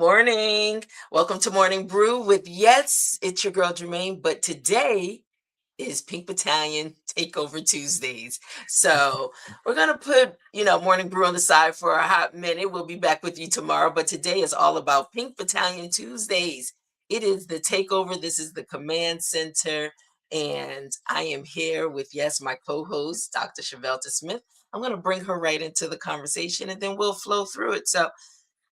morning. Welcome to Morning Brew with, yes, it's your girl Germaine, but today is Pink Battalion Takeover Tuesdays. So we're going to put, Morning Brew on the side for a hot minute. We'll be back with you tomorrow, but today is all about Pink Battalion Tuesdays. It is the takeover. This is the command center. And I am here with, yes, my co-host, Dr. Chevelta Smith. I'm going to bring her right into the conversation and then we'll flow through it. So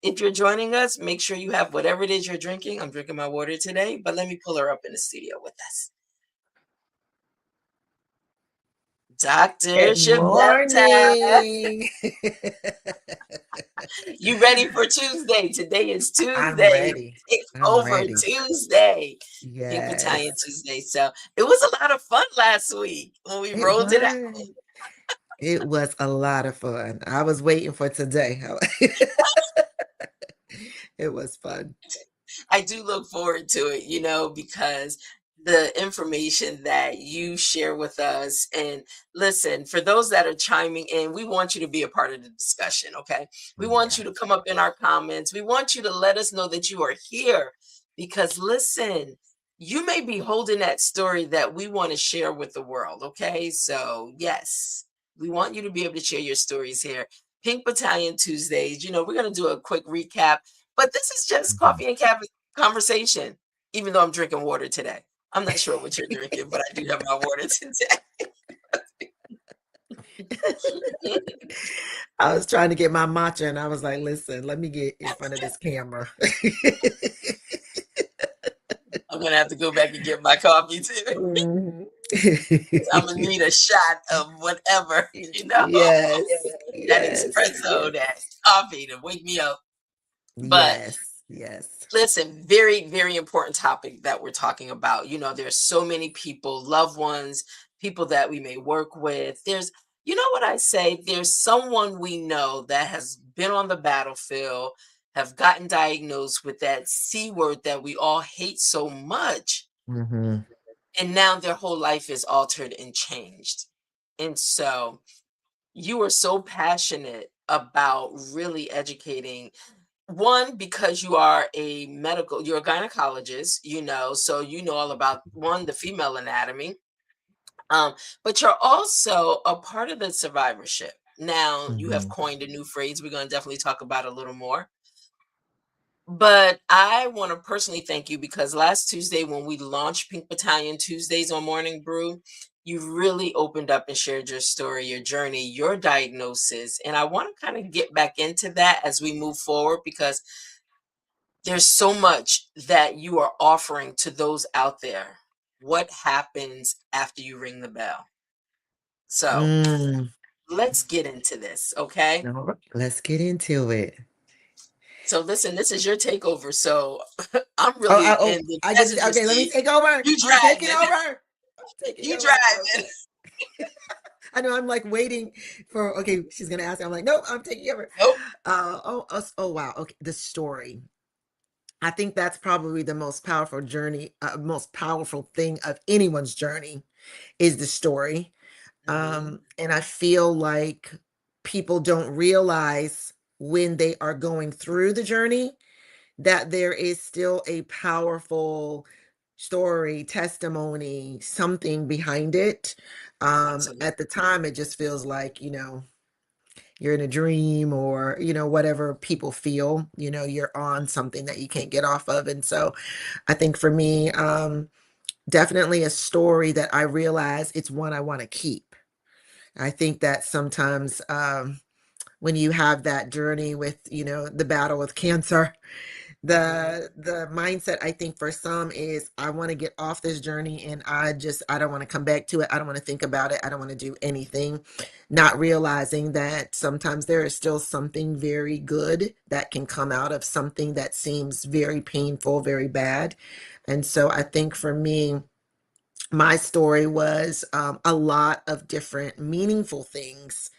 if you're joining us, make sure you have whatever it is you're drinking. I'm drinking my water today, but let me pull her up in the studio with us. Dr. Good Chevelta. morning. You ready for Tuesday? Today is I'm Tuesday. ready. Take I'm over ready. Tuesday. Pink Battalion Yes, Tuesday. So it was a lot of fun last week when we it rolled it out. was. It was a lot of fun. I was waiting for today. It was fun. I do look forward to it, because the information that you share with us, and listen, for those that are chiming in, we want you to be a part of the discussion, okay? We want you to Yes. come up in our comments. We want you to let us know that you are here because listen, you may be holding that story that we want to share with the world, okay? So, yes, we want you to be able to share your stories here. Pink Battalion Tuesdays, we're going to do a quick recap, but this is just Mhm. coffee and conversation, even though I'm drinking water today. I'm not sure what you're drinking, but I do have my water today. I was trying to get my matcha and I was like, listen, let me get in front of this camera. I'm gonna have to go back and get my coffee too. Mhm. I'm gonna need a shot of whatever, Yes, that yes, espresso, that coffee to wake me up. But yes, yes. listen, very, very important topic that we're talking about. There's so many people, loved ones, people that we may work with. What I say? There's someone we know that has been on the battlefield, have gotten diagnosed with that C word that we all hate so much. Mhm. And now their whole life is altered and changed. And so you are so passionate about really educating one, because you're a gynecologist, so you know all about one, the female anatomy, but you're also a part of the survivorship. Now you have Mhm. coined a new phrase we're going to definitely talk about a little more. But I want to personally thank you because last Tuesday when we launched Pink Battalion Tuesdays on Morning Brew, you really opened up and shared your story, your journey, your diagnosis. And I want to kind of get back into that as we move forward because there's so much that you are offering to those out there. What happens after you ring the bell? So Mm. let's get into this, okay? All right, let's get into it. So listen, this is your takeover. So I'm Oh, really oh, in the I get to, passenger okay, let me seat. take over. You I'm taking driving. over. I'm taking You over. driving. Okay. I know I'm like waiting for, okay, she's gonna ask. I'm like, nope, I'm taking over. Nope. Oh, wow. Okay, the story. I think that's probably the most powerful journey, most powerful thing of anyone's journey is the story. Hmm. And I feel like people don't realize when they are going through the journey that there is still a powerful story, testimony, something behind it. At the Absolutely. time, it just feels like, you're in a dream or, whatever people feel, you're on something that you can't get off of. And so I think for me, definitely a story that I realize it's one I want to keep. I think that sometimes when you have that journey with, the battle with cancer, Hmm. the mindset I think for some is I want to get off this journey and I don't want to come back to it. I don't want to think about it. I don't want to do anything, not realizing that sometimes there is still something very good that can come out of something that seems very painful, very bad. And so I think for me, my story was a lot of different meaningful things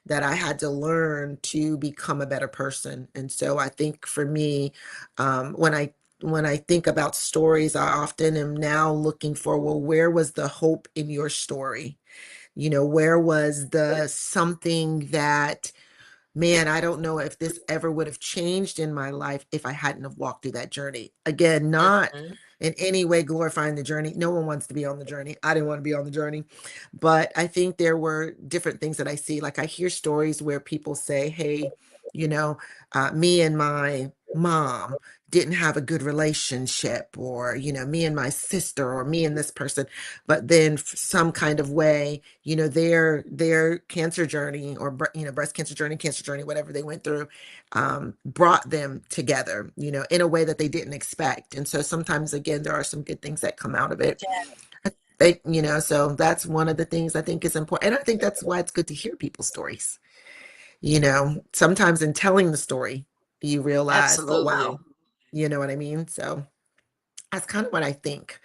that I had to learn to become a better person. And so I think for me, when I think about stories, I often am now looking for, well, where was the hope in your story? Where was the something that man, I don't know if this ever would have changed in my life if I hadn't have walked through that journey. Again, not Mhm. in any way glorifying the journey. No one wants to be on the journey. I didn't want to be on the journey. But I think there were different things that I see. Like I hear stories where people say, hey, you know, me and my mom didn't have a good relationship, or, me and my sister, or me and this person. But then some kind of way, their cancer journey, or breast cancer journey, whatever they went through, brought them together, in a way that they didn't expect. And so sometimes, again, there are some good things that come out of it. So that's one of the things I think is important. And I think that's why it's good to hear people's stories. Sometimes in telling the story, you realize, oh Absolutely. wow, you know what I mean? So that's kind of what I think.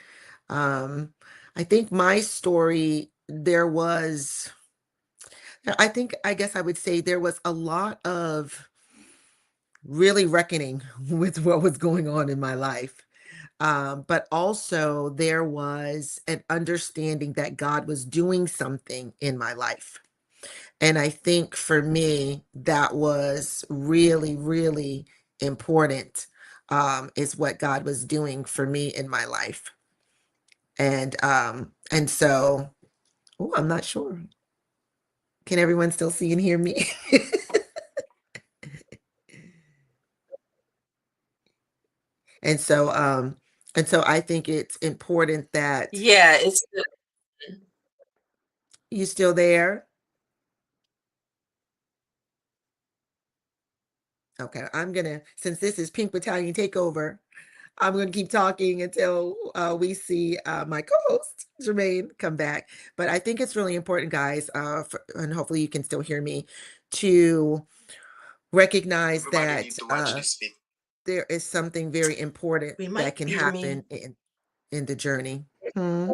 um I think my story, I guess I would say there was a lot of really reckoning with what was going on in my life. But also there was an understanding that God was doing something in my life. And I think for me, that was really, really important, is what God was doing for me in my life. And so, oh, I'm not sure. Can everyone still see and hear me? And so, I think it's important that Yeah, it's the you still there. Okay, since this is Pink Battalion Takeover, I'm gonna keep talking until we see my co-host Germaine come back. But I think it's really important, guys, and hopefully you can still hear me, to recognize Everybody that need to watch this speak. there is something very important we that might can be me. happen in the journey. Hmm.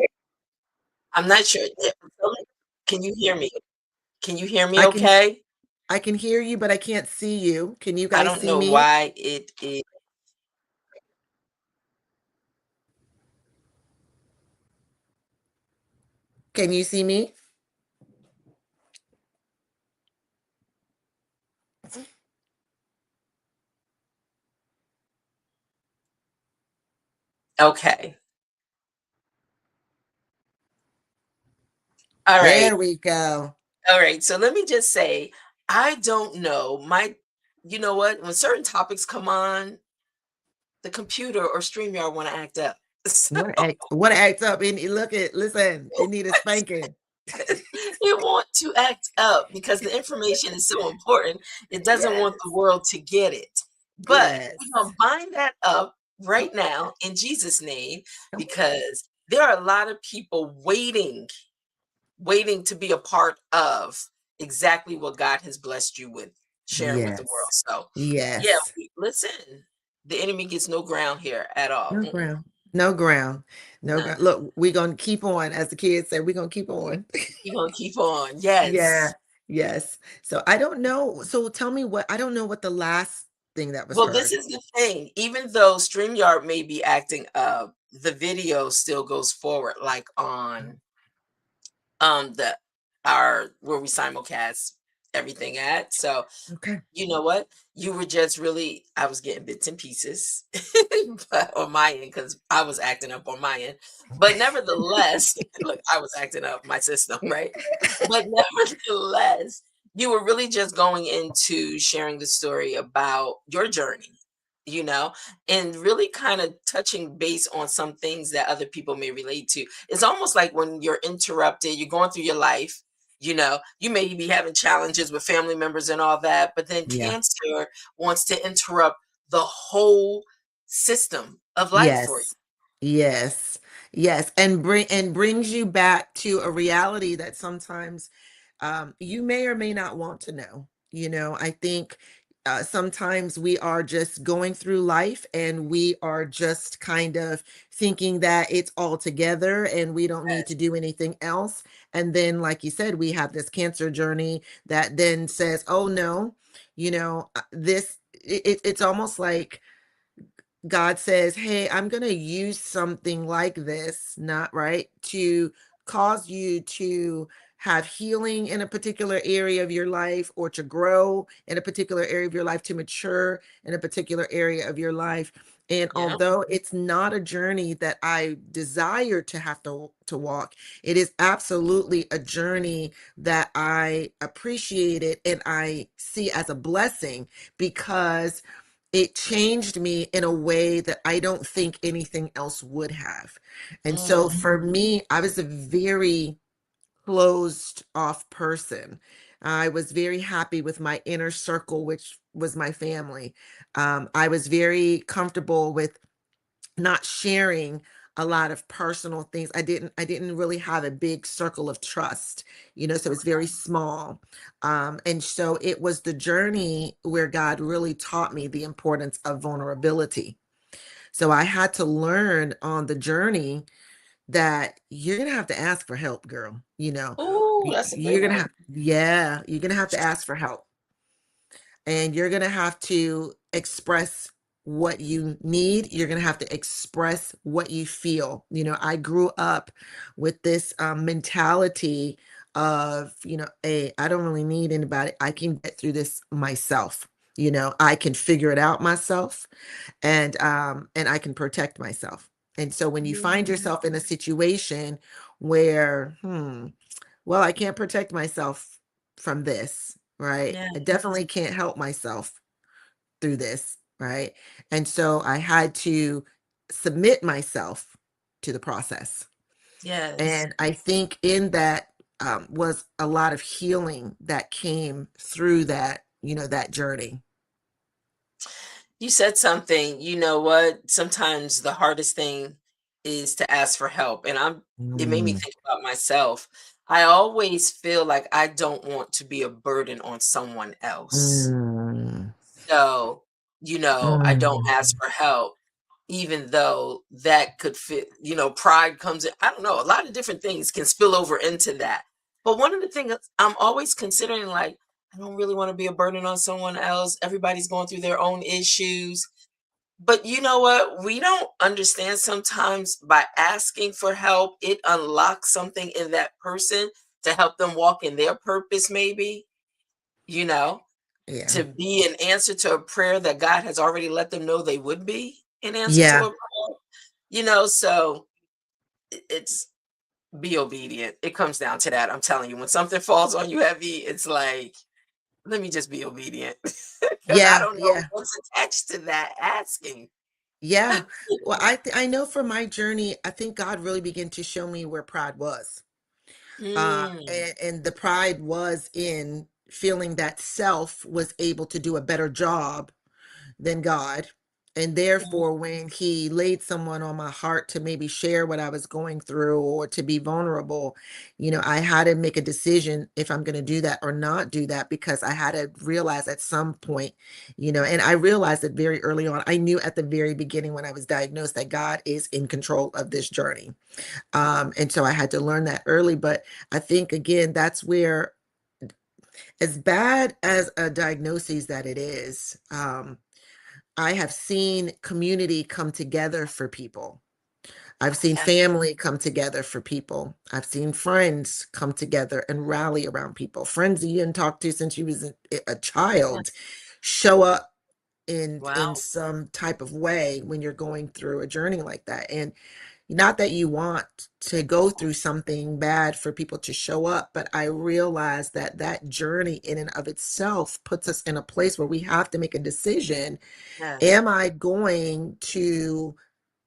I'm not sure. Yeah, can you hear me? Can you hear me I can okay? I can hear you, but I can't see you. Can you I guys don't see know me? why it is. Can you see me? Okay. All right. There we go. All right. So let me just say, I don't know. You know what? When certain topics come on, the computer or StreamYard want to act up. So Want to act up and listen, it need a spanking. it want to act up because the information is so important. It doesn't want the Yes. world to get it. But we're Yes. going to bind that up right Okay. now in Jesus' name, Okay. because there are a lot of people waiting to be a part of exactly what God has blessed you with sharing with the world. Yes. So, yeah, Yes. listen, the enemy gets no ground here at all. No Mm-mm, ground. No ground. No ground. none. Look, we're gonna keep on, as the kids say, we're gonna keep on. You're going to keep on. Yeah. Yes. Yes. So I don't know. So tell me I don't know what the last thing that was Well, this heard. is the thing. Even though StreamYard may be acting up, the video still goes forward, like on the our where we simulcast everything at. So Okay. you know what? You were just really I was getting bits and pieces but on my end because I was acting up on my end. But nevertheless, look, I was acting up my system, right? But nevertheless, you were really just going into sharing the story about your journey, you know, and really kind of touching base on some things that other people may relate to. It's almost like when you're interrupted, you're going through your life, you may be having challenges with family members and all that, but then Yeah. cancer wants to interrupt the whole system of life for you. Yes. Yes. Yes. And brings you back to a reality that sometimes you may or may not want to know. I think sometimes we are just going through life and we are just kind of thinking that it's all together and we don't need to Yes. do anything else. And then, like you said, we have this cancer journey that then says, oh no, it's almost like God says, hey, I'm going to use something like this, not right, to cause you to have healing in a particular area of your life, or to grow in a particular area of your life, to mature in a particular area of your life. And Yeah. although it's not a journey that I desire to have to walk, it is absolutely a journey that I appreciate it and I see as a blessing, because it changed me in a way that I don't think anything else would have. And so Mm. for me, I was a very closed off person. I was very happy with my inner circle, which was my family. I was very comfortable with not sharing a lot of personal things. I didn't really have a big circle of trust, so it's very small. And so it was the journey where God really taught me the importance of vulnerability. So I had to learn on the journey that you're gonna have to ask for help, girl. Ooh, that's a good one. Yeah, you're gonna have to ask for help, and you're going to have to express what you need. You're going to have to express what you feel. I grew up with this mentality of, hey, I don't really need anybody. I can get through this myself. I can figure it out myself, and I can protect myself. And so when you find Mm. yourself in a situation where, well, I can't protect myself from this, right? Yeah. I definitely can't help myself through this, right? And so I had to submit myself to the process. Yes. And I think in that was a lot of healing that came through that journey. You said something, you know what? Sometimes the hardest thing is to ask for help. And it made me Mm, think about myself. I always feel like I don't want to be a burden on someone else. mm, So, I don't mm. ask for help, even though that could fit, pride comes in. I don't know, a lot of different things can spill over into that. But one of the things I'm always considering, like, I don't really want to be a burden on someone else. Everybody's going through their own issues. But you know what? We don't understand sometimes by asking for help, it unlocks something in that person to help them walk in their purpose, maybe, you know? Yeah. To be an answer to a prayer that God has already let them know they would be an answer to Yeah. a prayer, so it's be obedient. It comes down to that. I'm telling you, when something falls on you heavy, it's like, let me just be obedient because I Yeah. don't know Yeah. what's attached to that asking. Yeah. Well, I know from my journey, I think God really began to show me where pride was. Mm, And the pride was in feeling that self was able to do a better job than God. And mm, therefore, when he laid someone on my heart to maybe share what I was going through or to be vulnerable, I had to make a decision if I'm going to do that or not do that, because I had to realize at some point, and I realized it very early on. I knew at the very beginning when I was diagnosed that God is in control of this journey. And so I had to learn that early. But I think, again, that's where, as bad as a diagnosis that it is, I have seen community come together for people. I've seen yeah, family come together for people. I've seen friends come together and rally around people. Friends that you didn't talk to since you was a yeah. child show up in Wow. some type of way when you're going through a journey like that. And not that you want to go through something bad for people to show up, but I realize that that journey in and of itself puts us in a place where we have to make a decision. Yes. Am I going to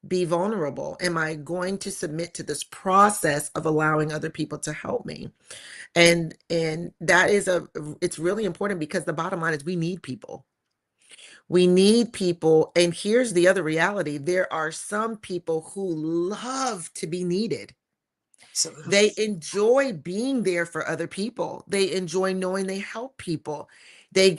be vulnerable? Am I going to submit to this process of allowing other people to help me? And that is it's really important, because the bottom line is we need people. We need people. And here's the other reality. There are some people who love to be needed. They Absolutely. enjoy being there for other people. They enjoy knowing they help people. They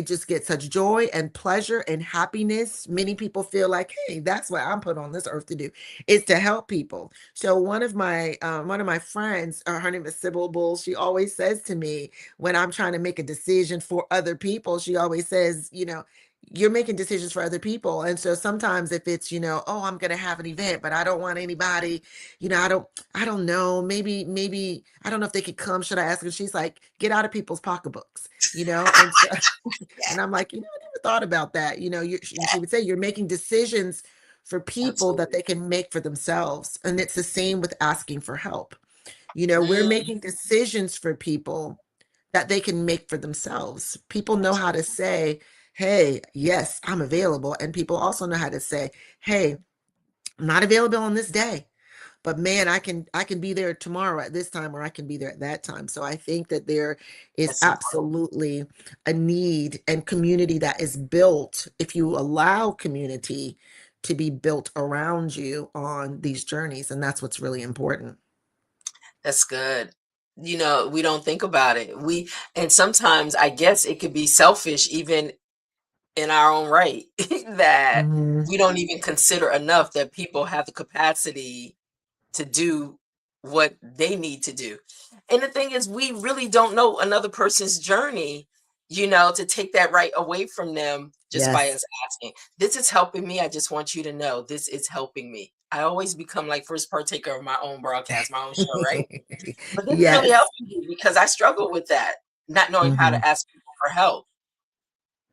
just get such joy and pleasure and happiness. Many people feel like, hey, that's what I'm put on this earth to do, is to help people. So one of my friends, her name is Sybil Bull, she always says to me when I'm trying to make a decision for other people, she always says, you're making decisions for other people. And so sometimes if it's, oh, I'm going to have an event, but I don't want anybody, I don't know, maybe, I don't know if they could come. Should I ask her? She's like, get out of people's pocketbooks, and so, Yeah, and I'm like, I never thought about that. And she would say, you're making decisions for people that absolutely. they can make for themselves. And it's the same with asking for help. We're Mm, making decisions for people that they can make for themselves. People know how to absolutely. say, hey, yes, I'm available. And people also know how to say, hey, I'm not available on this day, but man, I can be there tomorrow at this time, or I can be there at that time. So I think that there is That's important. absolutely a need and community that is built if you allow community to be built around you on these journeys. And that's what's really important. That's good. We don't think about it. And sometimes I guess it could be selfish even in our own right that Mhm. we don't even consider enough that people have the capacity to do what they need to do. And the thing is, we really don't know another person's journey, to take that right away from them just by Yes. us asking. This is helping me. I just want you to know this is helping me. I always become like first partaker of my own broadcast, my own show, right? But this is really Yes. helping me because I struggle with that, not knowing how Hmm. to ask people for help,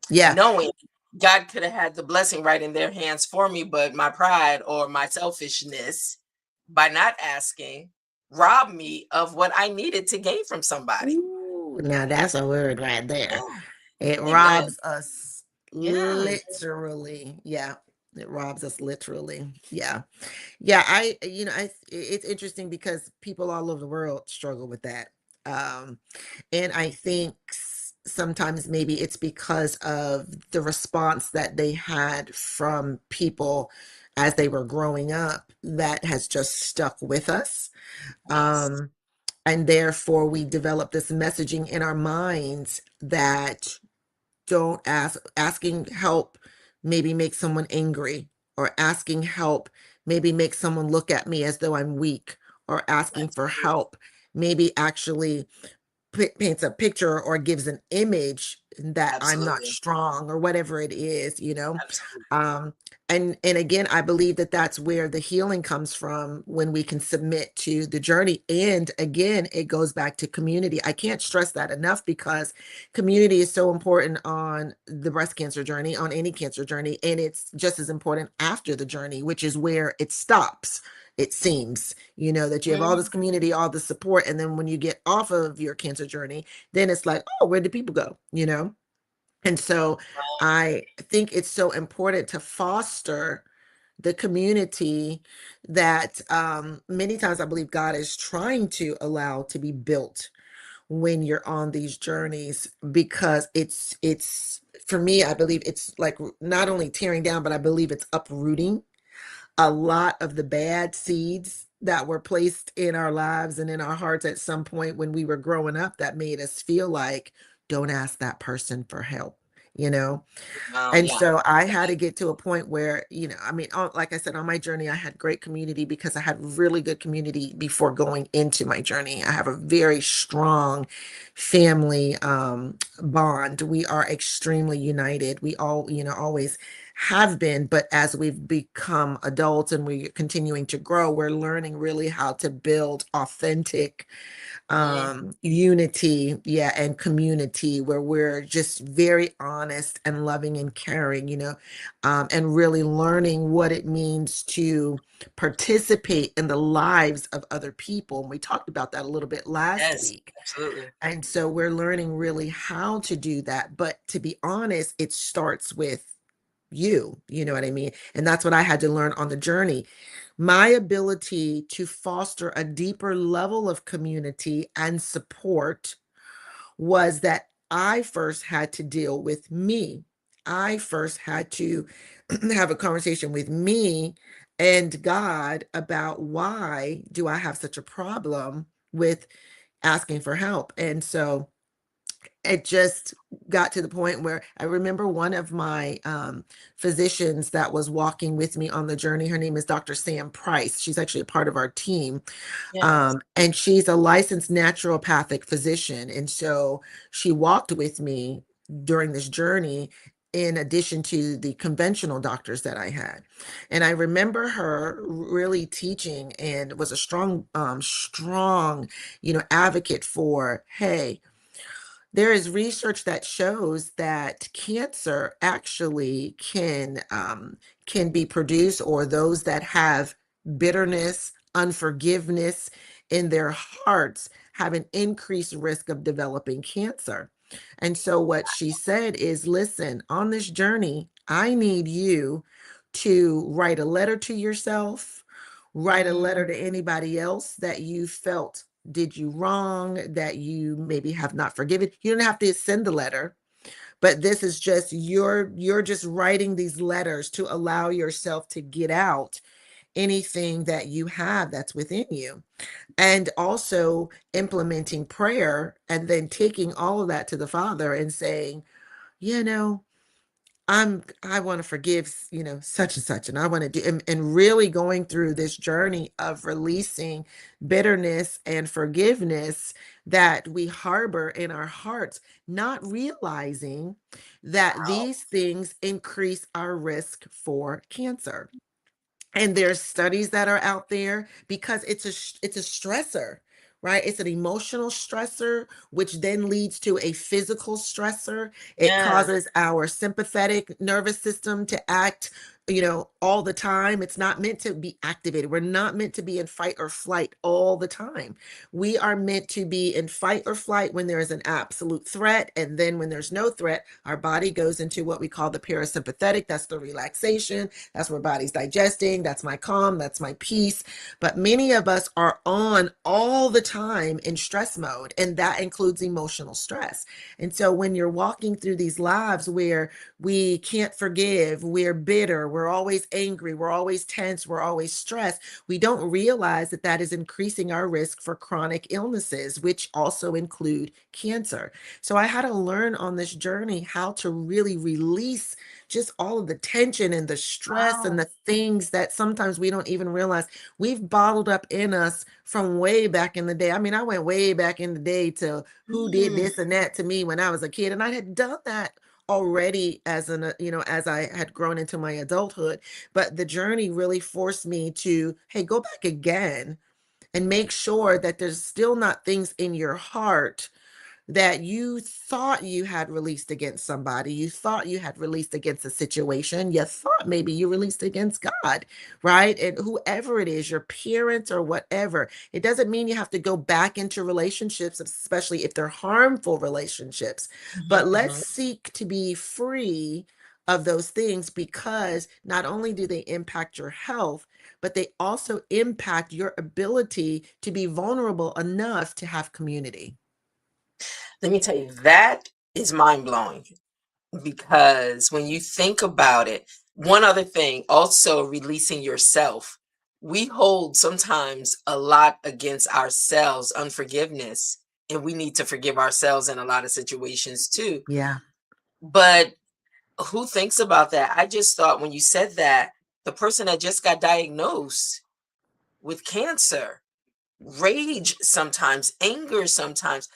Yeah. knowing God could have had the blessing right in their hands for me, but my pride or my selfishness, by not asking, robbed me of what I needed to gain from somebody. Ooh, now that's a word right there. Yeah. It Amen. robs us Yeah. literally. Yeah. It robs us literally. Yeah. Yeah. It's interesting because people all over the world struggle with that. Um, and I think sometimes maybe it's because of the response that they had from people as they were growing up that has just stuck with us. Yes. Um, and therefore we develop this messaging in our minds that don't asking help maybe make someone angry, or asking help maybe make someone look at me as though I'm weak, or asking for Absolutely. help maybe actually paints a picture or gives an image that I'm not Absolutely. strong, or whatever it is. Absolutely. Um, and again, I believe that that's where the healing comes from, when we can submit to the journey. And again, it goes back to community. I can't stress that enough, because community is so important on the breast cancer journey, on any cancer journey, and it's just as important after the journey, which is where it stops. It seems, that you have all this Mhm. community, all the support, and then when you get off of your cancer journey, then it's like, oh, where did people go? And so I think it's so important to foster the community that many times I believe God is trying to allow to be built when you're on these journeys, because it's for me, I believe it's like not only tearing down, but I believe it's uprooting a lot of the bad seeds that were placed in our lives and in our hearts at some point when we were growing up, that made us feel like, don't ask that person for help, you know? And Yeah. so I had to get to a point where, I mean, like I said, on my journey, I had great community because I had really good community before going into my journey. I have a very strong family bond. We are extremely united. We all, always have been, but as we've become adults and we're continuing to grow, we're learning really how to build authentic Mhm. unity, yeah, and community, where we're just very honest and loving and caring, and really learning what it means to participate in the lives of other people. And we talked about that a little bit last Yes. week. Absolutely. And so we're learning really how to do that. But to be honest, it starts with you know what I mean? And that's what I had to learn on the journey. My ability to foster a deeper level of community and support was that I first had to deal with me. I first had to have a conversation with me and God about, why do I have such a problem with asking for help? And so it just got to the point where I remember one of my physicians that was walking with me on the journey. Her name is Dr. Sam Price. She's actually a part of our team. Yes. And she's a licensed naturopathic physician. And so she walked with me during this journey. in addition to the conventional doctors that I had. And I remember her really teaching and was a strong, advocate for, hey, there is research that shows that cancer actually can be produced, or those that have bitterness, unforgiveness in their hearts have an increased risk of developing cancer. And so what she said is, listen, on this journey, I need you to write a letter to yourself, write a letter to anybody else that you felt did you wrong, that you maybe have not forgiven. You don't have to send the letter, but this is just you're just writing these letters to allow yourself to get out anything that you have that's within you. And also implementing prayer, and then taking all of that to the Father and saying, you know, I want to forgive, such and such, and I want to do, and really going through this journey of releasing bitterness and forgiveness that we harbor in our hearts, not realizing that Wow. these things increase our risk for cancer. And there's studies that are out there, because it's a stressor, right? It's an emotional stressor, which then leads to a physical stressor. It Yeah. causes our sympathetic nervous system to act, all the time. It's not meant to be activated. We're not meant to be in fight or flight all the time. We are meant to be in fight or flight when there is an absolute threat. And then when there's no threat, our body goes into what we call the parasympathetic. That's the relaxation. That's where body's digesting. That's my calm. That's my peace. But many of us are on all the time in stress mode, and that includes emotional stress. And so when you're walking through these lives where we can't forgive, we're bitter, we're always angry, we're always tense, we're always stressed, we don't realize that that is increasing our risk for chronic illnesses, which also include cancer. So I had to learn on this journey how to really release just all of the tension and the stress and Wow. the things that sometimes we don't even realize we've bottled up in us from way back in the day. I mean, I went way back in the day to who did Mm. this and that to me when I was a kid, and I had done that already as I had grown into my adulthood. But the journey really forced me to, hey, go back again and make sure that there's still not things in your heart that you thought you had released against somebody, you thought you had released against a situation, you thought maybe you released against God, right? And whoever it is, your parents or whatever, it doesn't mean you have to go back into relationships, especially if they're harmful relationships. Mhm, But let's mhm. seek to be free of those things, because not only do they impact your health, but they also impact your ability to be vulnerable enough to have community. Let me tell you, that is mind blowing because when you think about it, one other thing, also releasing yourself. We hold sometimes a lot against ourselves, unforgiveness, and we need to forgive ourselves in a lot of situations too. Yeah. But who thinks about that? I just thought when you said that, the person that just got diagnosed with cancer, rage sometimes, anger sometimes,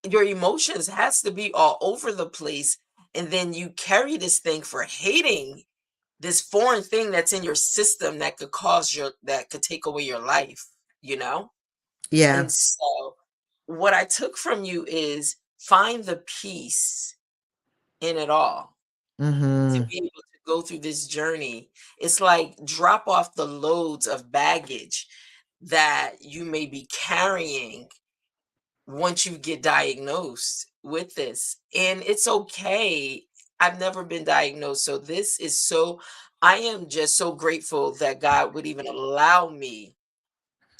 your emotions has to be all over the place, and then you carry this thing for hating this foreign thing that's in your system that could that could take away your life, you know? Yeah. And so what I took from you is find the peace in it all to Mhm. be able to go through this journey. It's like drop off the loads of baggage that you may be carrying once you get diagnosed with this. And it's okay. I've never been diagnosed. So this is so, I am just so grateful that God would even allow me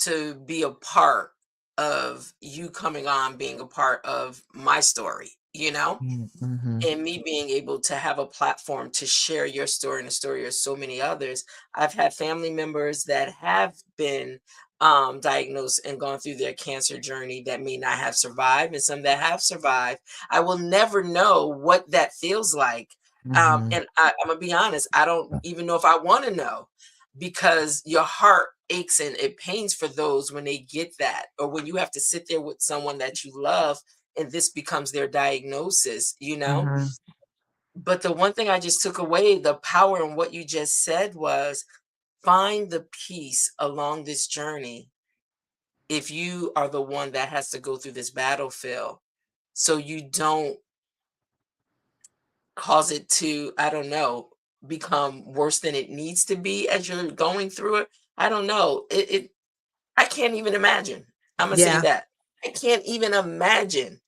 to be a part of you coming on, being a part of my story, you know? Mm, mhm. And me being able to have a platform to share your story and the story of so many others. I've had family members that have been diagnosed and gone through their cancer journey that may not have survived, and some that have survived. I will never know what that feels like. Mhm. I'm gonna be honest, I don't even know if I want to know, because your heart aches and it pains for those when they get that, or when you have to sit there with someone that you love and this becomes their diagnosis, you know? Mhm. but the one thing I just took away, the power in what you just said was find the peace along this journey if you are the one that has to go through this battlefield, so you don't cause it to, I don't know, become worse than it needs to be as you're going through it. I don't know. I can't even imagine. I'm gonna say Yeah. that. I can't even imagine.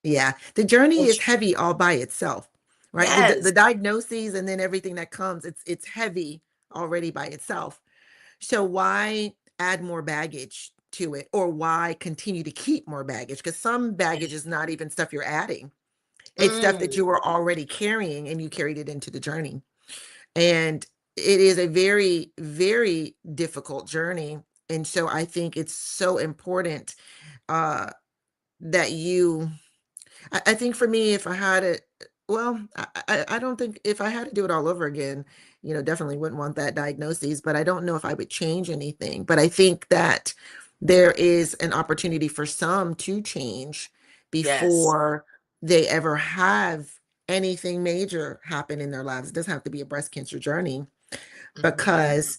Yeah, the journey It's is heavy all by itself, right? The yes. diagnoses and then everything that comes, it's heavy already by itself. So why add more baggage to it, or why continue to keep more baggage? Because some baggage is not even stuff you're adding. It's stuff that Mm, you were already carrying and you carried it into the journey. And it is a very, very difficult journey. And so I think it's so important uh that you I think for me, if I had it, well, I don't think if I had to do it all over again, definitely wouldn't want that diagnosis, but I don't know if I would change anything. But I think that there is an opportunity for some to change yes. before they ever have anything major happen in their lives. It doesn't have to be a breast cancer journey, Mhm. because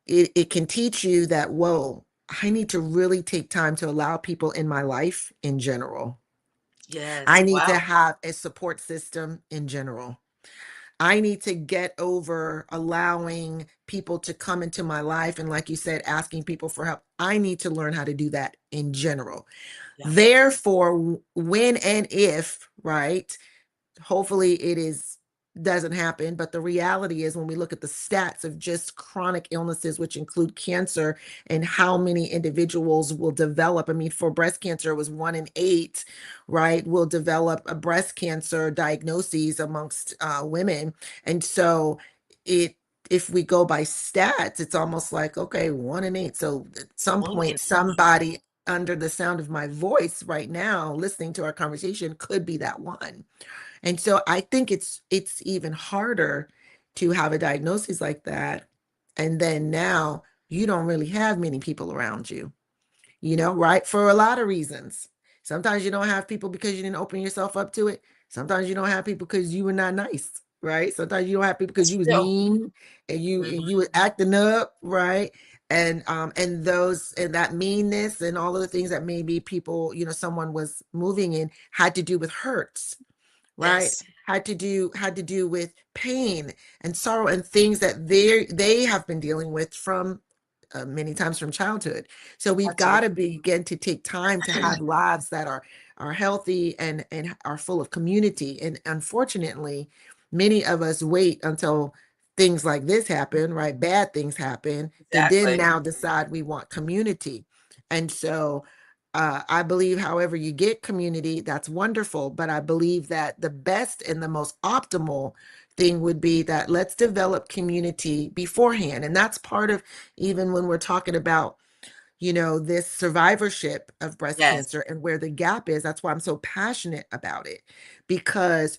it can teach you that, whoa, I need to really take time to allow people in my life in general. I Yes. need to Wow. have a support system in general. I need to get over allowing people to come into my life. And like you said, asking people for help. I need to learn how to do that in general. Yeah. Therefore, when and if, right, hopefully it is doesn't happen, but the reality is when we look at the stats of just chronic illnesses, which include cancer, and how many individuals will develop, I mean, for breast cancer it was 1 in 8, right, will develop a breast cancer diagnosis amongst women. And so it if we go by stats, it's almost like, okay, 1 in 8. So at some One in point somebody under the sound of my voice right now listening to our conversation could be that one. And so I think it's even harder to have a diagnosis like that. And then now you don't really have many people around you, right? For a lot of reasons. Sometimes you don't have people because you didn't open yourself up to it. Sometimes you don't have people because you were not nice, right? Sometimes you don't have people because That's you was real. mean and Mhm. you was acting up, right? And those and that meanness and all of the things that maybe people, someone was moving in had to do with hurts, right? Yes. Had to do with pain and sorrow and things that they have been dealing with from many times from childhood. So we've got Absolutely. to begin to take time to have lives that are healthy and are full of community. And unfortunately, many of us wait until things like this happen, right? Bad things happen, to then Exactly. now decide we want community. And so I believe, however, you get community, that's wonderful. But I believe that the best and the most optimal thing would be that let's develop community beforehand. And that's part of, even when we're talking about, this survivorship of breast Yes. cancer and where the gap is. That's why I'm so passionate about it, because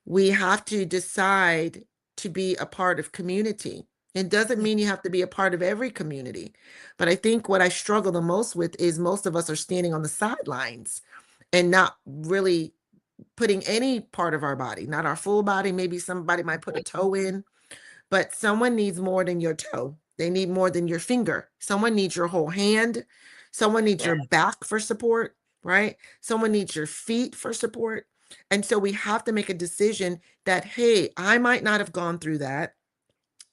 we have to decide to be a part of community. It doesn't mean you have to be a part of every community. But I think what I struggle the most with is most of us are standing on the sidelines and not really putting any part of our body, not our full body. Maybe somebody might put a toe in, but someone needs more than your toe. They need more than your finger. Someone needs your whole hand. Someone needs Yeah. your back for support, right? Someone needs your feet for support. And so we have to make a decision that, hey, I might not have gone through that.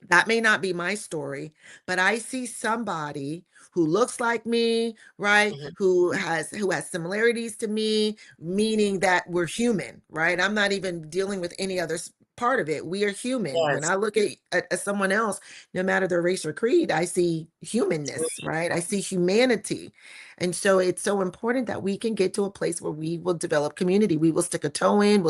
That may not be my story, but I see somebody who looks like me, right? Mhm. Who has similarities to me, meaning that we're human, right? I'm not even dealing with any other part of it. We are human. When Yes. I look at someone else, no matter their race or creed, I see humanness, Absolutely. right? I see humanity. And so it's so important that we can get to a place where we will develop community. We will stick a toe in,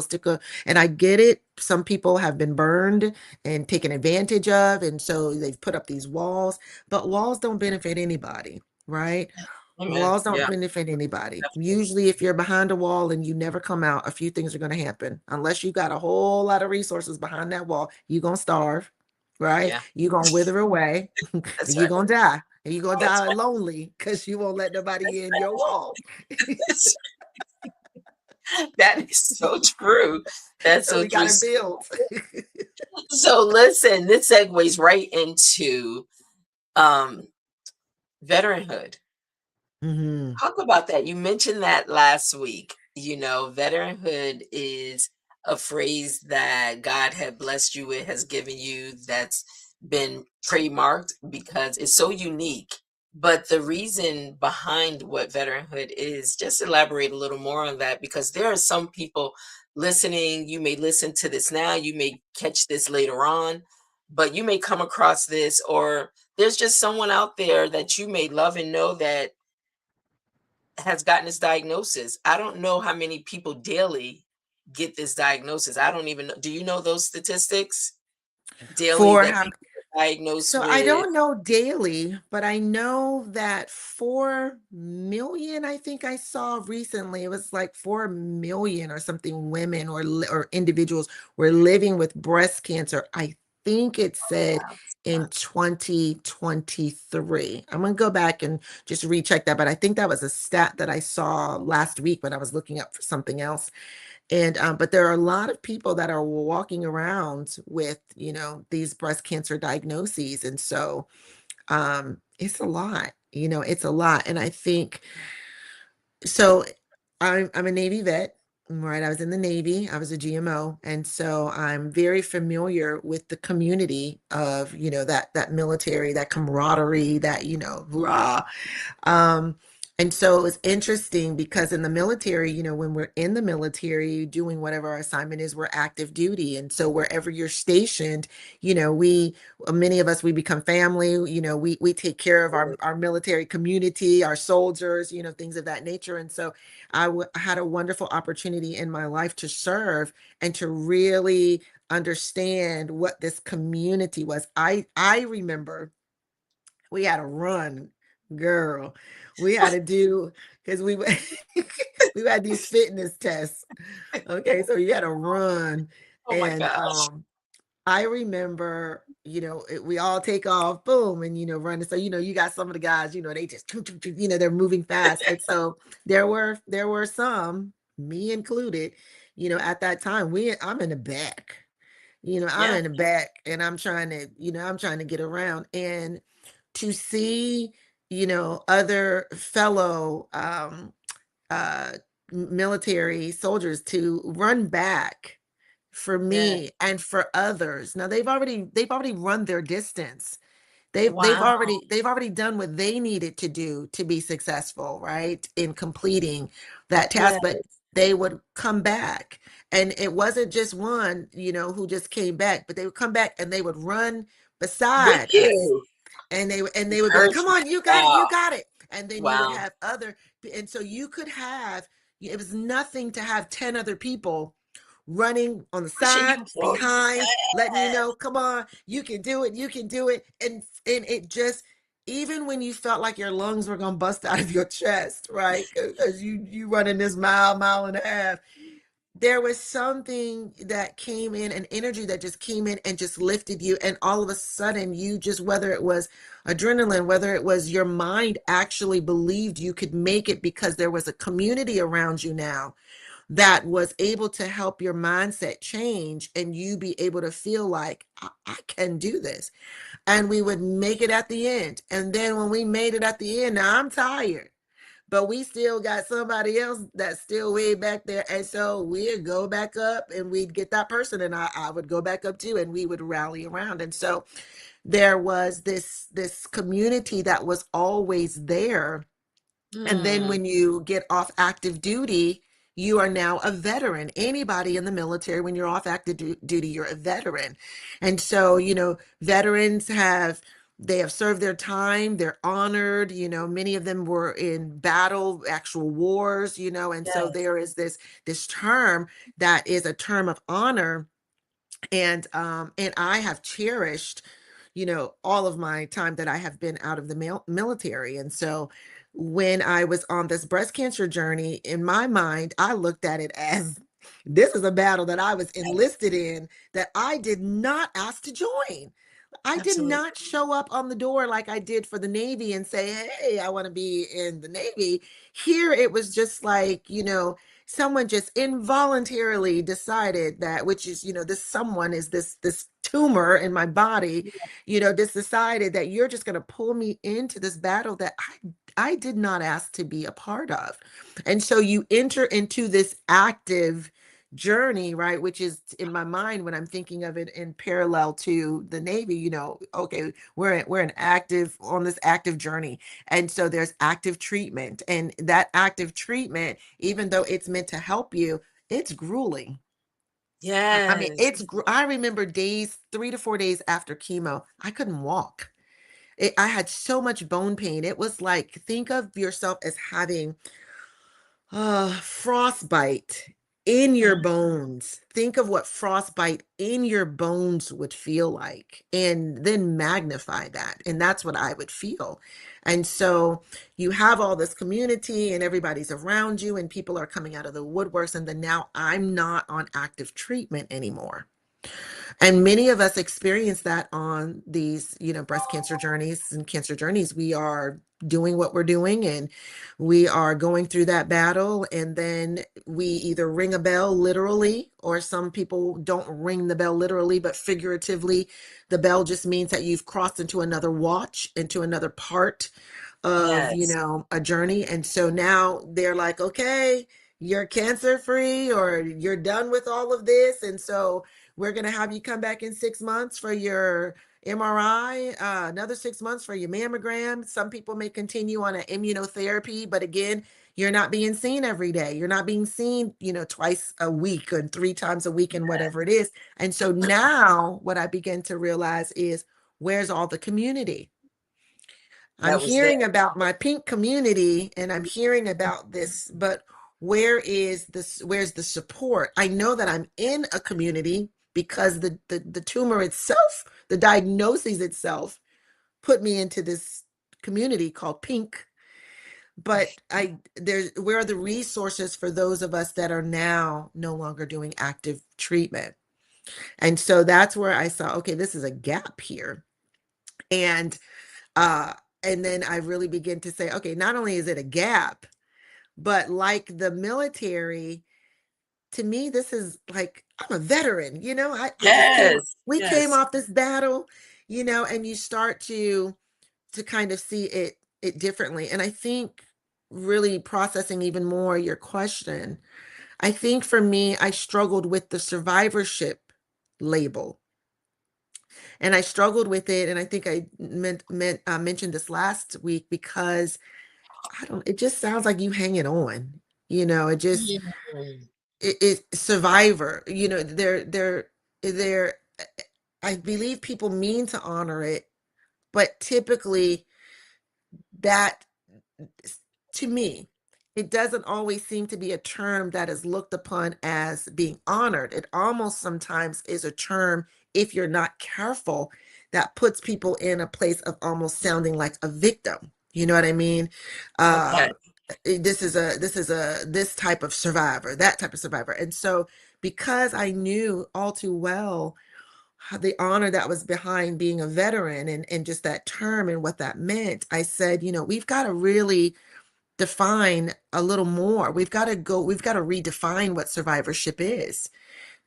and I get it. Some people have been burned and taken advantage of. And so they've put up these walls, but walls don't benefit anybody, right? Amen. Walls don't Yeah. benefit anybody. Definitely. Usually, if you're behind a wall and you never come out, a few things are going to happen. Unless you got a whole lot of resources behind that wall, you're going to starve, right? Yeah. You're going to wither away and That's you're right. going to die. And you're going to That's die right. lonely because you won't let That's nobody in right. your wall. That's That is so true. That's So so we true. got to build. So listen, this segues right into um veteranhood. Hmm. Talk about that. You mentioned that last week. You know, veteranhood is a phrase that God had blessed you with, has given you, that's been trademarked because it's so unique. But the reason behind what veteranhood is, just elaborate a little more on that because there are some people listening. You may listen to this now, you may catch this later on, but you may come across this, or there's just someone out there that you may love and know that has gotten this diagnosis. I don't know how many people daily get this diagnosis. I don't even know. Do you know those statistics daily For that how people are diagnosed So I with? don't know daily, but I know that 4 million, I think I saw recently, it was like 4 million or something women or individuals were living with breast cancer. I think it said Wow, it's a in lot. 2023. I'm gonna go back and just recheck that, but I think that was a stat that I saw last week when I was looking up for something else. And but there are a lot of people that are walking around with, these breast cancer diagnoses. And so it's a lot, it's a lot. And I think so. I'm a Navy vet, right? I was in the Navy, I was a GMO, and so I'm very familiar with the community of, that military, that camaraderie, that, rah. Um, and so it's interesting because in the military, when we're in the military doing whatever our assignment is, we're active duty. And so wherever you're stationed, we, many of us, we become family, we take care of our military community, our soldiers, things of that nature. And so had a wonderful opportunity in my life to serve and to really understand what this community was. I remember we had to run, girl. We had to do because we we had these fitness tests. Okay, so you had to run, Oh my and gosh. I remember, we all take off, boom, and run. So you got some of the guys, they just they're moving fast, and so there were some, me included, at that time I'm in the back. I'm Yeah, in the back and I'm trying to get around and to see, other fellow uh military soldiers to run back for yeah. me and for others. Now they've already run their distance. They've Wow. already done what they needed to do to be successful, right? In completing that Yeah. task, but they would come back. And it wasn't just one, who just came back, but they would come back and they would run With beside us you. and they would be like, come Encouragement. on, you got it, you Wow. got it. And then you would Wow. have and so you could have, it was nothing to have 10 other people running on the Pushing side, you forward. behind, letting you Yes. know, come on, you can do it, you can do it. And it just, even when you felt like your lungs were gonna bust out of your chest, right? Because you running this mile and a half, there was something that came in, an energy that just came in and just lifted you. And all of a sudden, you just, whether it was adrenaline, whether it was your mind actually believed you could make it because there was a community around you now that was able to help your mindset change and you be able to feel like, I can do this. And we would make it at the end. And then when we made it at the end, now I'm tired, but we still got somebody else that's still way back there. And so we'd go back up and we'd get that person and I would go back up too and we would rally around. And so there was this community that was always there. And then Hmm. when you get off active duty, you are now a veteran. Anybody in the military, when you're off active duty, you're a veteran. And so, veterans they have served their time, they're honored, many of them were in battle, actual wars, and so Yes. there is this term that is a term of honor. And I have cherished, all of my time that I have been out of the military. And so when I was on this breast cancer journey, in my mind, I looked at it as this is a battle that I was enlisted in, that I did not ask to join. I did Absolutely. not show up on the door like I did for the Navy and say, hey, I want to be in the Navy. Here it was just like, someone just involuntarily decided that, which is, this someone is this tumor in my body, just decided that you're just going to pull me into this battle that I did not ask to be a part of. And so you enter into this active journey, right? Which is in my mind when I'm thinking of it in parallel to the Navy, okay, we're an active on this active journey. And so there's active treatment. And that active treatment, even though it's meant to help you, it's grueling. I mean, Yes. I remember days, 3 to 4 days after chemo, I couldn't walk. I had so much bone pain. It was like, think of yourself as having frostbite in your Mhm. bones. Think of what frostbite in your bones would feel like, and then magnify that. And that's what I would feel. And so you have all this community, and everybody's around you, and people are coming out of the woodworks. And then now I'm not on active treatment anymore. And many of us experience that on these, breast cancer journeys and cancer journeys. We are doing what we're doing, and we are going through that battle. And then we either ring a bell literally, or some people don't ring the bell literally, but figuratively, the bell just means that you've crossed into another watch, into another part of, Yes. a journey. And so now they're like, okay, you're cancer free, or you're done with all of this. And so we're going to have you come back in 6 months for your MRI, another 6 months for your mammogram. Some people may continue on an immunotherapy, but again, you're not being seen every day. You're not being seen, twice a week or 3 times a week and whatever it is. And so now what I begin to realize is, where's all the community? I'm That was there. hearing about my pink community, and I'm hearing about this, but where's the support? I know that I'm in a community because the tumor itself, the diagnosis itself, put me into this community called Pink. But where are the resources for those of us that are now no longer doing active treatment? And so that's where I saw, okay, this is a gap here. And uh and then I really begin to say, okay, not only is it a gap, but like the military, to me, this is like, I'm a veteran, I just Yes. we came Yes. off this battle, and you start to kind of see it differently. And I think, really processing even more your question, I think for me, I struggled with the survivorship label. And I struggled with it. And I think I mentioned this last week, because it just sounds like you hanging on. It just, Mhm. survivor, they're, I believe people mean to honor it, but typically that, to me, it doesn't always seem to be a term that is looked upon as being honored. It almost sometimes is a term, if you're not careful, that puts people in a place of almost sounding like a victim. You know what I mean? Okay. This type of survivor, that type of survivor. And so, because I knew all too well the honor that was behind being a veteran, and just that term and what that meant, I said, we've got to really define a little more. We've got to redefine what survivorship is,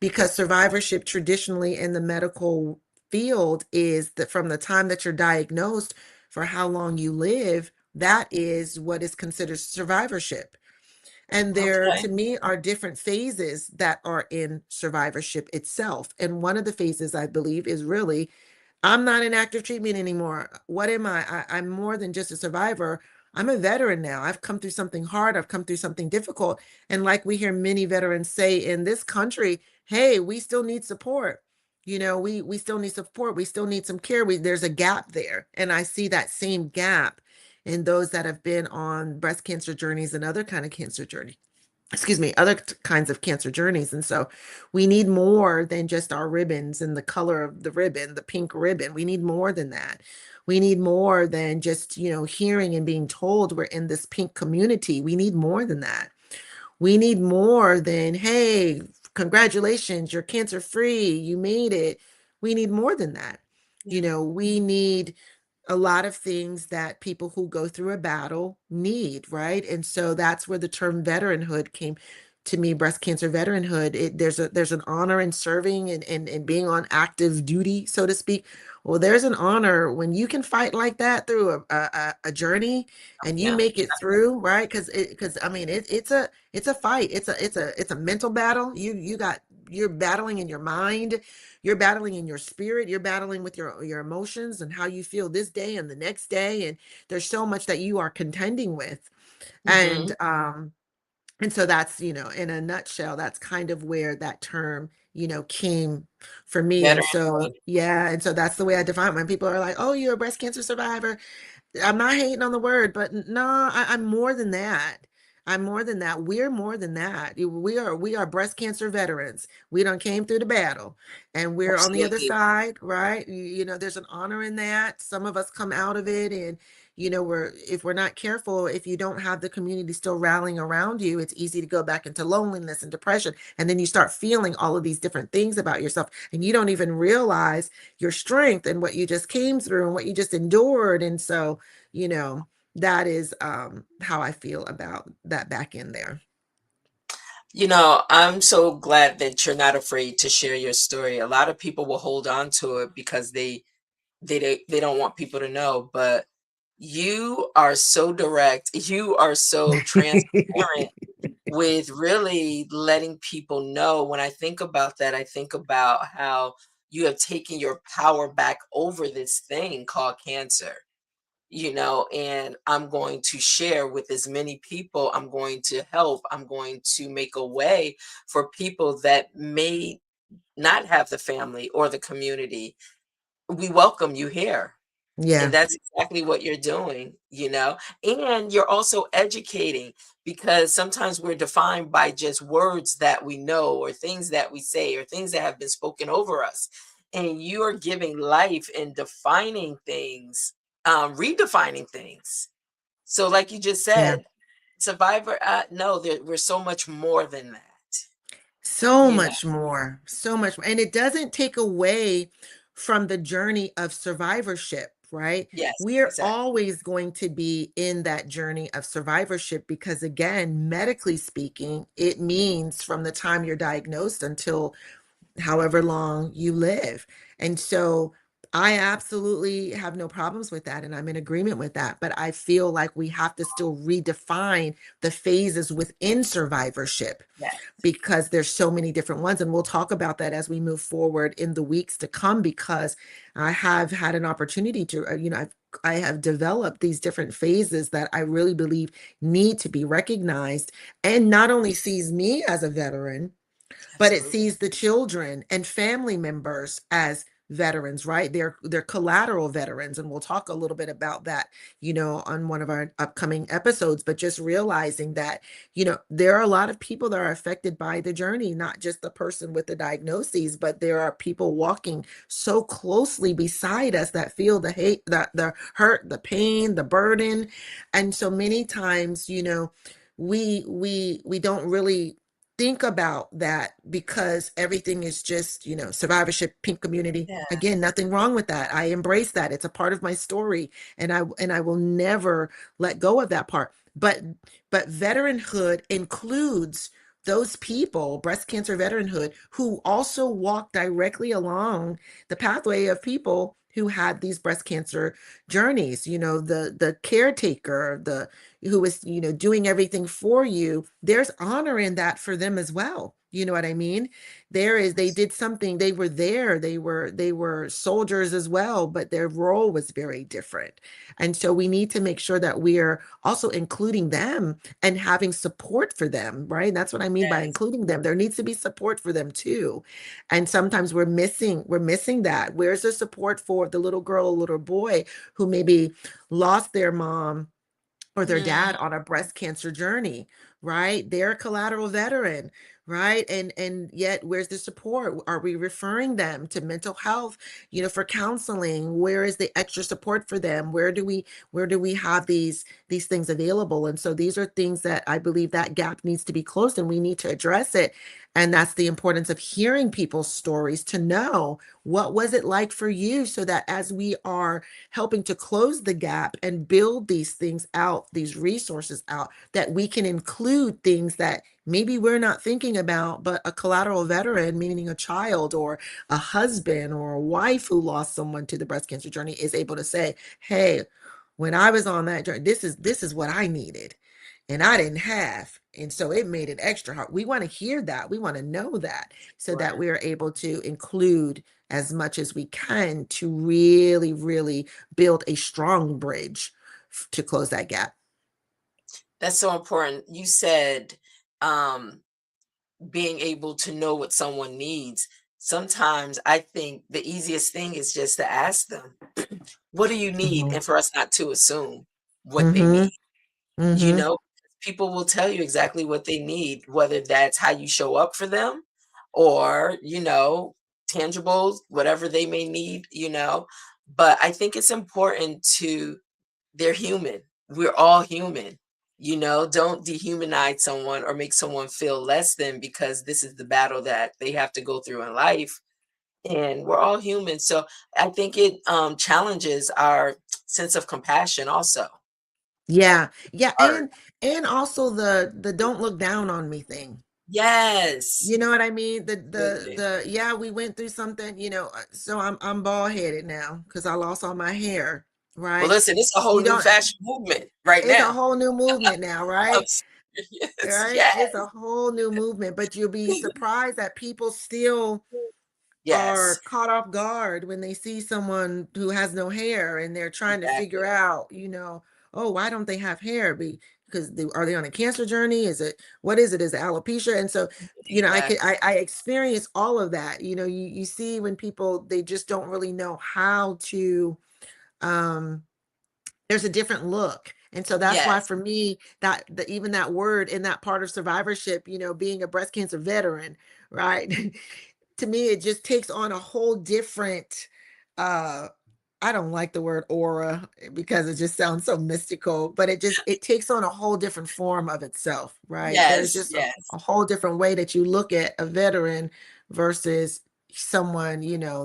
because survivorship traditionally in the medical field is that from the time that you're diagnosed, for how long you live, that is what is considered survivorship. And there, Okay. to me, are different phases that are in survivorship itself. And one of the phases, I believe, is really, I'm not in active treatment anymore. What am I? I'm more than just a survivor. I'm a veteran now. I've come through something hard. I've come through something difficult. And like we hear many veterans say in this country, hey, we still need support. We still need support. We still need some care. There's a gap there. And I see that same gap in those that have been on breast cancer journeys and other kind of cancer journey, excuse me, other kinds of cancer journeys. And so we need more than just our ribbons and the color of the ribbon, the pink ribbon. We need more than that. We need more than just, hearing and being told we're in this pink community. We need more than that. We need more than, hey, congratulations, you're cancer free, you made it. We need more than that. We need a lot of things that people who go through a battle need, right? And so that's where the term veteranhood came. to me, breast cancer veteranhood, there's an honor in serving and being on active duty, so to speak. Well, there's an honor when you can fight like that through a journey and you Yeah. make it through, right? Because I mean it's a fight. It's a mental battle. You're battling in your mind, you're battling in your spirit, you're battling with your emotions and how you feel this day and the next day. And there's so much that you are contending with. Hmm. And so that's, in a nutshell, that's kind of where that term, came for me. And so, Veteranhood. yeah. And so that's the way I define it. When people are like, oh, you're a breast cancer survivor. I'm not hating on the word, but no, I'm more than that. I'm more than that. We're more than that. We are breast cancer veterans. We done came through the battle and we're on the other Absolutely. side, right? There's an honor in that. Some of us come out of it and if we're not careful, if you don't have the community still rallying around you, it's easy to go back into loneliness and depression. And then you start feeling all of these different things about yourself and you don't even realize your strength and what you just came through and what you just endured. And so, you know, that is how I feel about that back in there. I'm so glad that you're not afraid to share your story. A lot of people will hold on to it because they don't want people to know, but you are so direct. You are so transparent with really letting people know. When I think about that, I think about how you have taken your power back over this thing called cancer, and I'm going to share with as many people. I'm going to help. I'm going to make a way for people that may not have the family or the community. We welcome you here. And Yeah, that's exactly what you're doing. And you're also educating because sometimes we're defined by just words that we know or things that we say or things that have been spoken over us. And you are giving life and defining things, redefining things. So, like you just yeah. said, survivor, no, we're so much more than that, So you know? much more, so much more. And it doesn't take away from the journey of survivorship, right? Yes, We're exactly. always going to be in that journey of survivorship because, again, medically speaking, it means from the time you're diagnosed until however long you live. And so I absolutely have no problems with that. And I'm in agreement with that. But I feel like we have to still redefine the phases within survivorship Yes. because there's so many different ones. And we'll talk about that as we move forward in the weeks to come, because I have had an opportunity to, I have developed these different phases that I really believe need to be recognized and not only sees me as a veteran, but it Absolutely. sees the children and family members as veterans, right? They're collateral veterans, and we'll talk a little bit about that, on one of our upcoming episodes. But just realizing that, there are a lot of people that are affected by the journey, not just the person with the diagnoses, but there are people walking so closely beside us that feel the hate, the hurt, the pain, the burden. And so many times, we don't really think about that because everything is just, survivorship, pink community. Yeah. Again, nothing wrong with that. I embrace that. It's a part of my story, and I will never let go of that part. But veteranhood includes those people, breast cancer veteranhood, who also walk directly along the pathway of people who had these breast cancer journeys. The caretaker, the who is, doing everything for you, there's honor in that for them as well. You know what I mean? They did something, they were there, they were soldiers as well, but their role was very different. And so we need to make sure that we are also including them and having support for them, right? That's what I mean by Yes. including them. There needs to be support for them too. And sometimes we're missing that. Where's the support for the little girl, little boy who maybe lost their mom or their Mm, dad on a breast cancer journey, right? They're a collateral veteran, right? And yet where's the support? Are we referring them to mental health, for counseling? Where is the extra support for them? Where do we have these things available? And so these are things that I believe that gap needs to be closed and we need to address it. And that's the importance of hearing people's stories to know what was it like for you, so that as we are helping to close the gap and build these things out, these resources out, that we can include include things that maybe we're not thinking about, but a collateral veteran, meaning a child or a husband or a wife who lost someone to the breast cancer journey, is able to say, hey, when I was on that journey, this is what I needed and I didn't have. And so it made it extra hard. We want to hear that. We want to know that so that Sure. we are able to include as much as we can to really, really build a strong bridge to close that gap. That's so important. You said, um, being able to know what someone needs. Sometimes I think the easiest thing is just to ask them, "What do you need?" Mm-hmm. And for us not to assume what they Mm-hmm. need. You Mm-hmm. know, people will tell you exactly what they need, whether that's how you show up for them or, tangibles, whatever they may need, But I think it's important to they're human. We're all human. Don't dehumanize someone or make someone feel less than because this is the battle that they have to go through in life. And we're all human. So I think it challenges our sense of compassion also. Yeah. Yeah. Art. And also the don't look down on me thing. Yes. You know what I mean? Absolutely. Yeah, we went through something, so I'm bald headed now because I lost all my hair, Well, right? listen, it's a whole You new don't, fashion movement right it's a now. whole new movement now, I'm right? serious. Right? It's a Yes. whole new movement, but you'll be surprised that people still Yes. are caught off guard when they see someone who has no hair and they're trying to Exactly. figure out, oh, why don't they have hair? Because are they on a cancer journey? Is it what is it? Is it alopecia? And so, Exactly. I experience all of that. You see when people they just don't really know how to um there's a different look. And so that's why Yes. for me that even that word in that part of survivorship, being a breast cancer veteran, right? To me it just takes on a whole different uh I don't like the word aura because it just sounds so mystical, but it takes on a whole different form of itself, right? There's Yes. just Yes. a whole different way that you look at a veteran versus someone,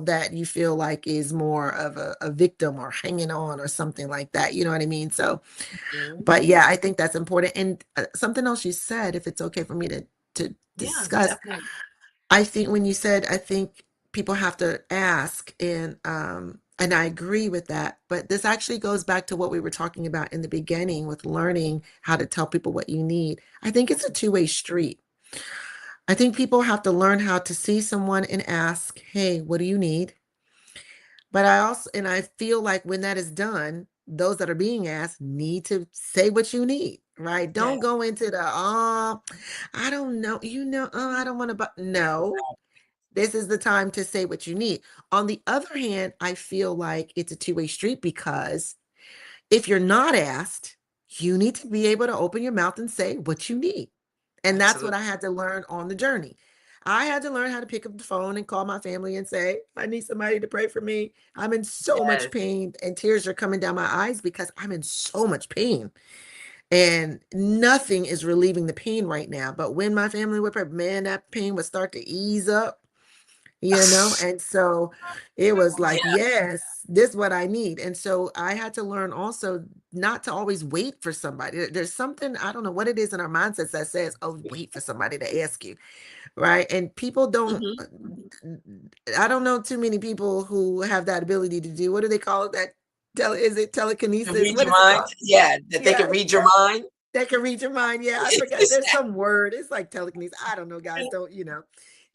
that you feel like is more of a victim or hanging on or something like that. You know what I mean? So, Mhm. but yeah, I think that's important. And something else you said, if it's okay for me to Yeah, discuss, definitely. I think when you said, I think people have to ask, and I agree with that. But this actually goes back to what we were talking about in the beginning with learning how to tell people what you need. I think it's a two-way street. I think people have to learn how to see someone and ask, "Hey, what do you need?" But I feel like when that is done, those that are being asked need to say what you need, right? Yeah. Don't go into the, oh, I don't know, I don't want to, but no, this is the time to say what you need. On the other hand, I feel like it's a two-way street because if you're not asked, you need to be able to open your mouth and say what you need. And that's what Absolutely. I had to learn on the journey. I had to learn how to pick up the phone and call my family and say, I need somebody to pray for me. I'm in so much Yes. pain, and tears are coming down my eyes because I'm in so much pain. And nothing is relieving the pain right now. But when my family would pray, man, that pain would start to ease up, and so it was like, Yeah. yes, this is what I need. And so I had to learn also not to always wait for somebody. There's something, I don't know what it is in our mindsets that says, oh, wait for somebody to ask you, right? And people don't, Mhm. I don't know too many people who have that ability to do, what do they call it? Is it To telekinesis? read What your is it mind? called? Yeah, that they Yeah, can read your yeah, mind? that can read your mind. Yeah, I forgot. There's some word. It's like telekinesis. I don't know, guys.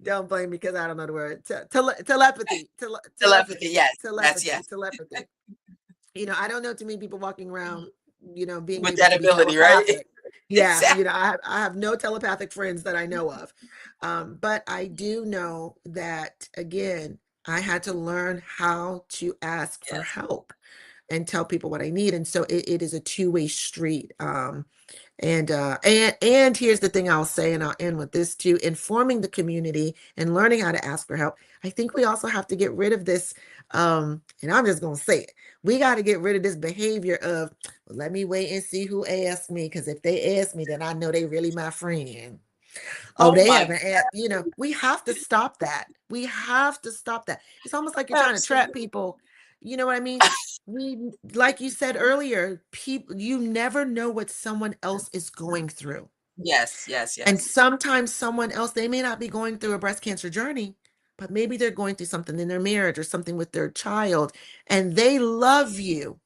Don't blame me because I don't know the word. Telepathy. Telepathy, Telepathy. yes. That's Telepathy. yes. Telepathy. I don't know too many people walking around, being With able that to be ability, right? telepathic. Yeah, Exactly. I have no telepathic friends that I know of. But I do know that again, I had to learn how to ask for Yes. help and tell people what I need. And so it is a two-way street. And here's the thing I'll say, and I'll end with this too: informing the community and learning how to ask for help. I think we also have to get rid of this, and I'm just gonna say it. We got to get rid of this behavior of, well, let me wait and see who asks me, because if they ask me, then I know they really my friend. Oh, Oh they my haven't asked, we have to stop that. We have to stop that. It's almost like you're trying to trap absolutely. people. You know what I mean? We, like you said earlier, people, you never know what someone else is going through. Yes, yes, And yes. sometimes someone else, they may not be going through a breast cancer journey, but maybe they're going through something in their marriage or something with their child, and they love you,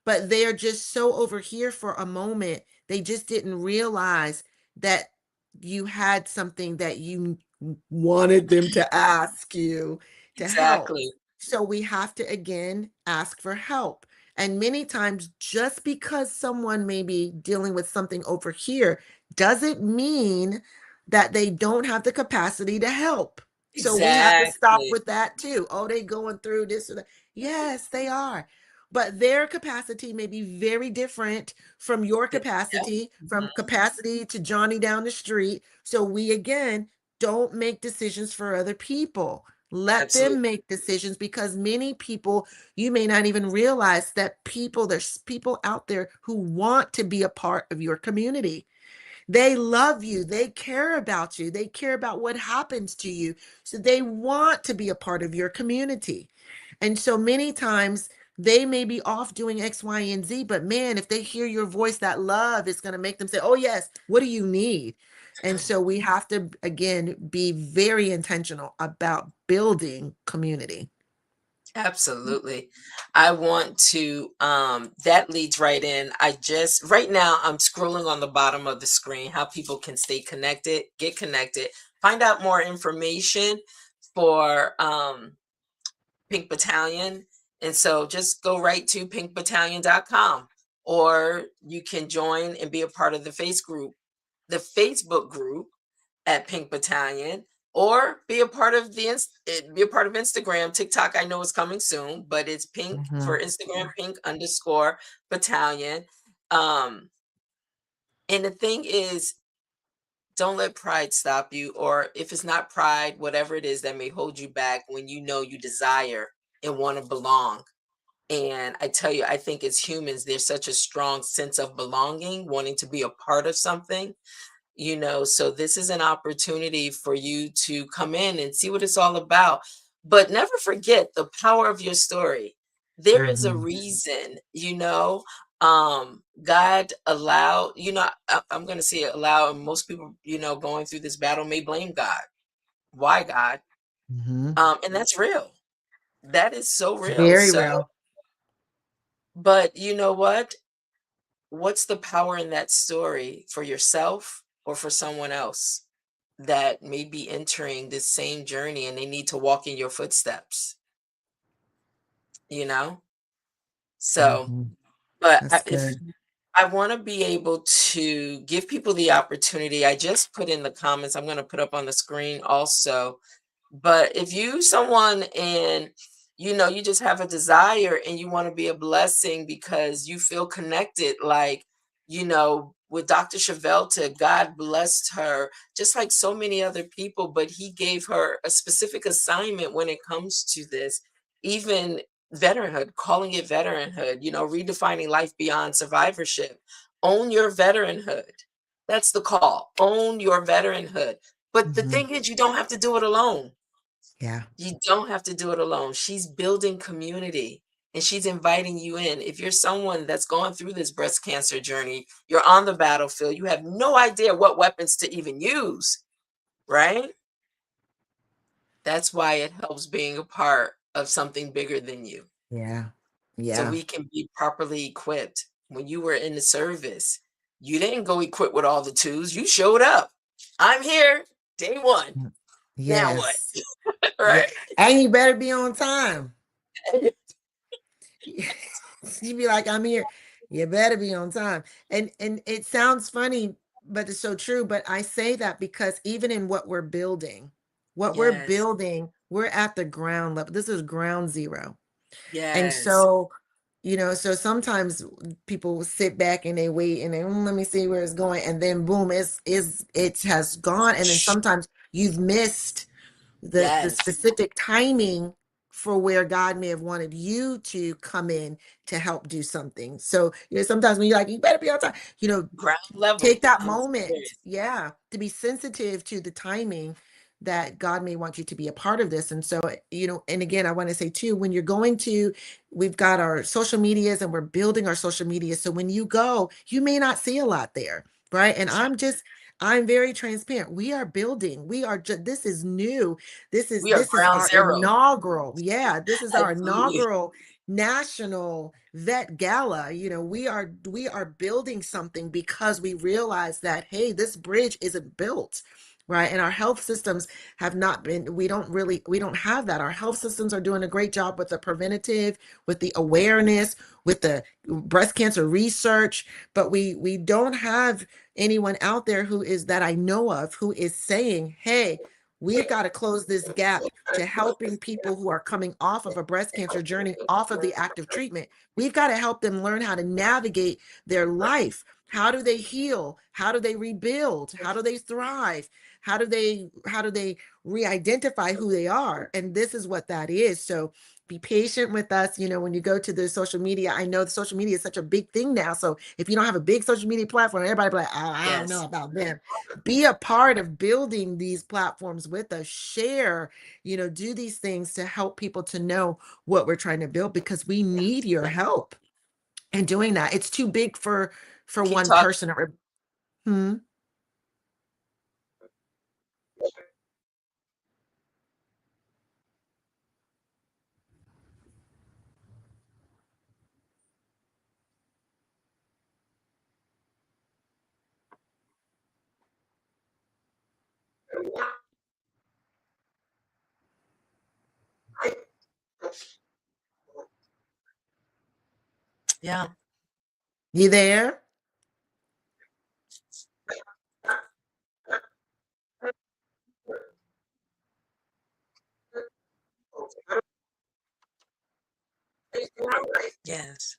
but they're just so over here for a moment. They just didn't realize that you had something that you wanted them to ask you to help. Exactly. So we have to again ask for help. And many times, just because someone may be dealing with something over here doesn't mean that they don't have the capacity to help. So we have to stop Exactly. with that too. Oh, they going through this or that. Yes, they are, but their capacity may be very different from your Yep. capacity, from Mhm. capacity to Johnny down the street. So we again don't make decisions for other people. Let them Absolutely. make decisions, because many people, you may not even realize that there's people out there who want to be a part of your community. They love you. They care about you. They care about what happens to you. So they want to be a part of your community. And so many times they may be off doing X, Y, and Z, but man, if they hear your voice, that love is going to make them say, oh, yes, what do you need? And so we have to, again, be very intentional about building community. Absolutely. I want to that leads right in. I just right now I'm scrolling on the bottom of the screen how people can stay connected, get connected, find out more information for Pink Battalion. And so just go right to pinkbattalion.com, or you can join and be a part of the Facebook group at Pink Battalion, or be a part of be a part of Instagram. TikTok I know is coming soon, but it's pink for Mhm. Instagram, pink underscore battalion. Um, and the thing is, don't let pride stop you, or if it's not pride, whatever it is that may hold you back when you know you desire and want to belong. And I tell you, I think as humans, there's such a strong sense of belonging, wanting to be a part of something, so this is an opportunity for you to come in and see what it's all about. But never forget the power of your story. There is a Mhm. reason, God allowed, I'm going to say allow, and most people, going through this battle may blame God. Why God? Mhm. And that's real. That is so It's real. very So, real. but you know what? What's the power in that story for yourself or for someone else that may be entering this same journey and they need to walk in your footsteps, you know? So, Mhm. but That's if good. I want to be able to give people the opportunity, I just put in the comments, I'm going to put up on the screen also. But if you someone and you just have a desire and you want to be a blessing because you feel connected, like, with Dr. Chevelta, God blessed her, just like so many other people, but he gave her a specific assignment when it comes to this, even veteranhood, calling it veteranhood, redefining life beyond survivorship. Own your veteranhood. That's the call. Own your veteranhood. But the Mhm. thing is, you don't have to do it alone. Yeah. You don't have to do it alone. She's building community and she's inviting you in. If you're someone that's going through this breast cancer journey, you're on the battlefield, you have no idea what weapons to even use, right? That's why it helps being a part of something bigger than you. Yeah. So Yeah. we can be properly equipped. When you were in the service, you didn't go equipped with all the tools. You showed up. I'm here, day one. Mm. Now what? Yes. Yeah. Right? And you better be on time. You be like, I'm here. You better be on time. And it sounds funny, but it's so true. But I say that because even in what we're Yes. building, we're at the ground level. This is ground zero. And Yes. so, so sometimes people sit back and they wait and they let me see where it's going, and then boom, it has gone. And then sometimes you've missed the Yes. specific timing for where God may have wanted you to come in to help do something. So, sometimes when you're like, you better be on time, Ground level. take that I'm moment, serious. yeah, to be sensitive to the timing that God may want you to be a part of this. And so, and again, I want to say too, when you're going to, we've got our social medias and we're building our social media. So when you go, you may not see a lot there, right? And I'm very transparent. We are building. We are just, this is new. We are This is ground our zero. inaugural. Yeah, this is our Absolutely. inaugural national vet gala. You know, we are building something because we realize that, hey, this bridge isn't built. Right. And our health systems have not been, we don't have that. Our health systems are doing a great job with the preventative, with the awareness, with the breast cancer research, but we don't have anyone out there who is that I know of who is saying, hey, we've got to close this gap to helping people who are coming off of a breast cancer journey, off of the active treatment. We've got to help them learn how to navigate their life. How do they heal? How do they rebuild? How do they thrive? How do they re-identify who they are? And this is what that is. So be patient with us. You know, when you go to the social media, I know the social media is such a big thing now. So if you don't have a big social media platform, everybody be like, oh, I don't know Yes. about them. Be a part of building these platforms with us. Share, do these things to help people to know what we're trying to build, because we need your help in doing that. It's too big for Keep one talking. person. Hmm? Yeah. You there? Yes.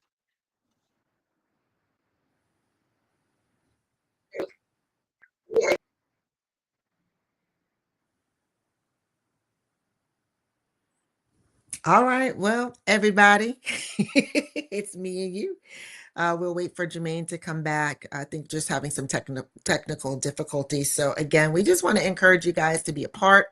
All right. Well, everybody, it's me and you. We'll wait for Germaine to come back. I think just having some technical difficulties. So again, we just want to encourage you guys to be a part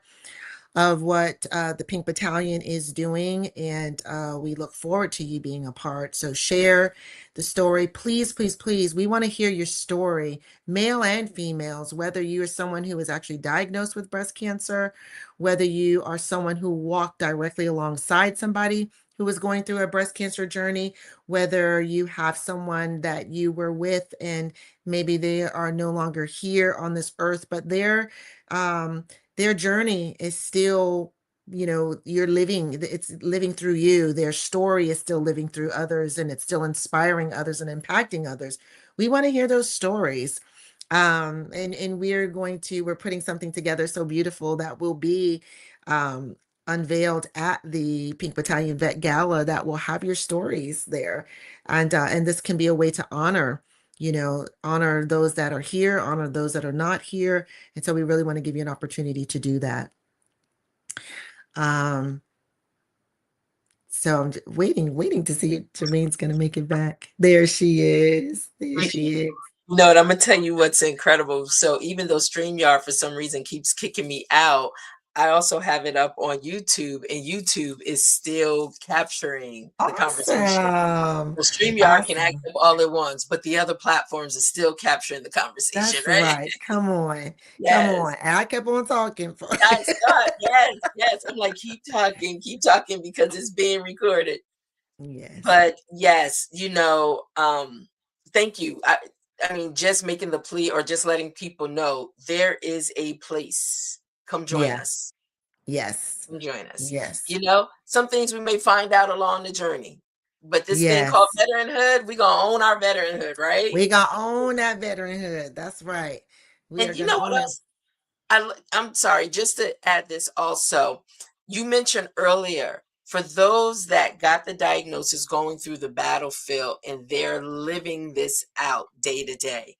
of what the Pink Battalion is doing, and we look forward to you being a part. So share the story. Please, please, please. We want to hear your story, male and females, whether you are someone who is actually diagnosed with breast cancer, whether you are someone who walked directly alongside somebody who was going through a breast cancer journey, whether you have someone that you were with and maybe they are no longer here on this earth, but their journey is still, you're living, it's living through you. Their story is still living through others, and it's still inspiring others and impacting others. We want to hear those stories. And we're putting something together so beautiful that will be um, unveiled at the Pink Battalion Vet Gala, that will have your stories there. And this can be a way to honor those that are here, honor those that are not here. And so we really want to give you an opportunity to do that. Um, so I'm waiting to see if Jermaine's going to make it back. There she is. There she is. No, and I'm gonna tell you what's incredible. So even though StreamYard for some reason keeps kicking me out, I also have it up on YouTube, and YouTube is still capturing the conversation. Awesome. So StreamYard can act Awesome. up all at once, but the other platforms are still capturing the conversation, That's right? right. Come on. Come Yes. on. And I kept on talking for Yes, yes, yes. I'm like, keep talking because it's being recorded. yes. But yes, thank you. I mean, just making the plea or just letting people know there is a place. Come join Yeah. us. Yes. Come join us. Yes. Some things we may find out along the journey, but this thing called Yes. veteranhood, we gonna own our veteranhood, right? We gonna own that veteranhood. That's right. We are And you gonna know what own it. else? I'm sorry, just to add this also, you mentioned earlier, for those that got the diagnosis going through the battlefield and they're living this out day to day.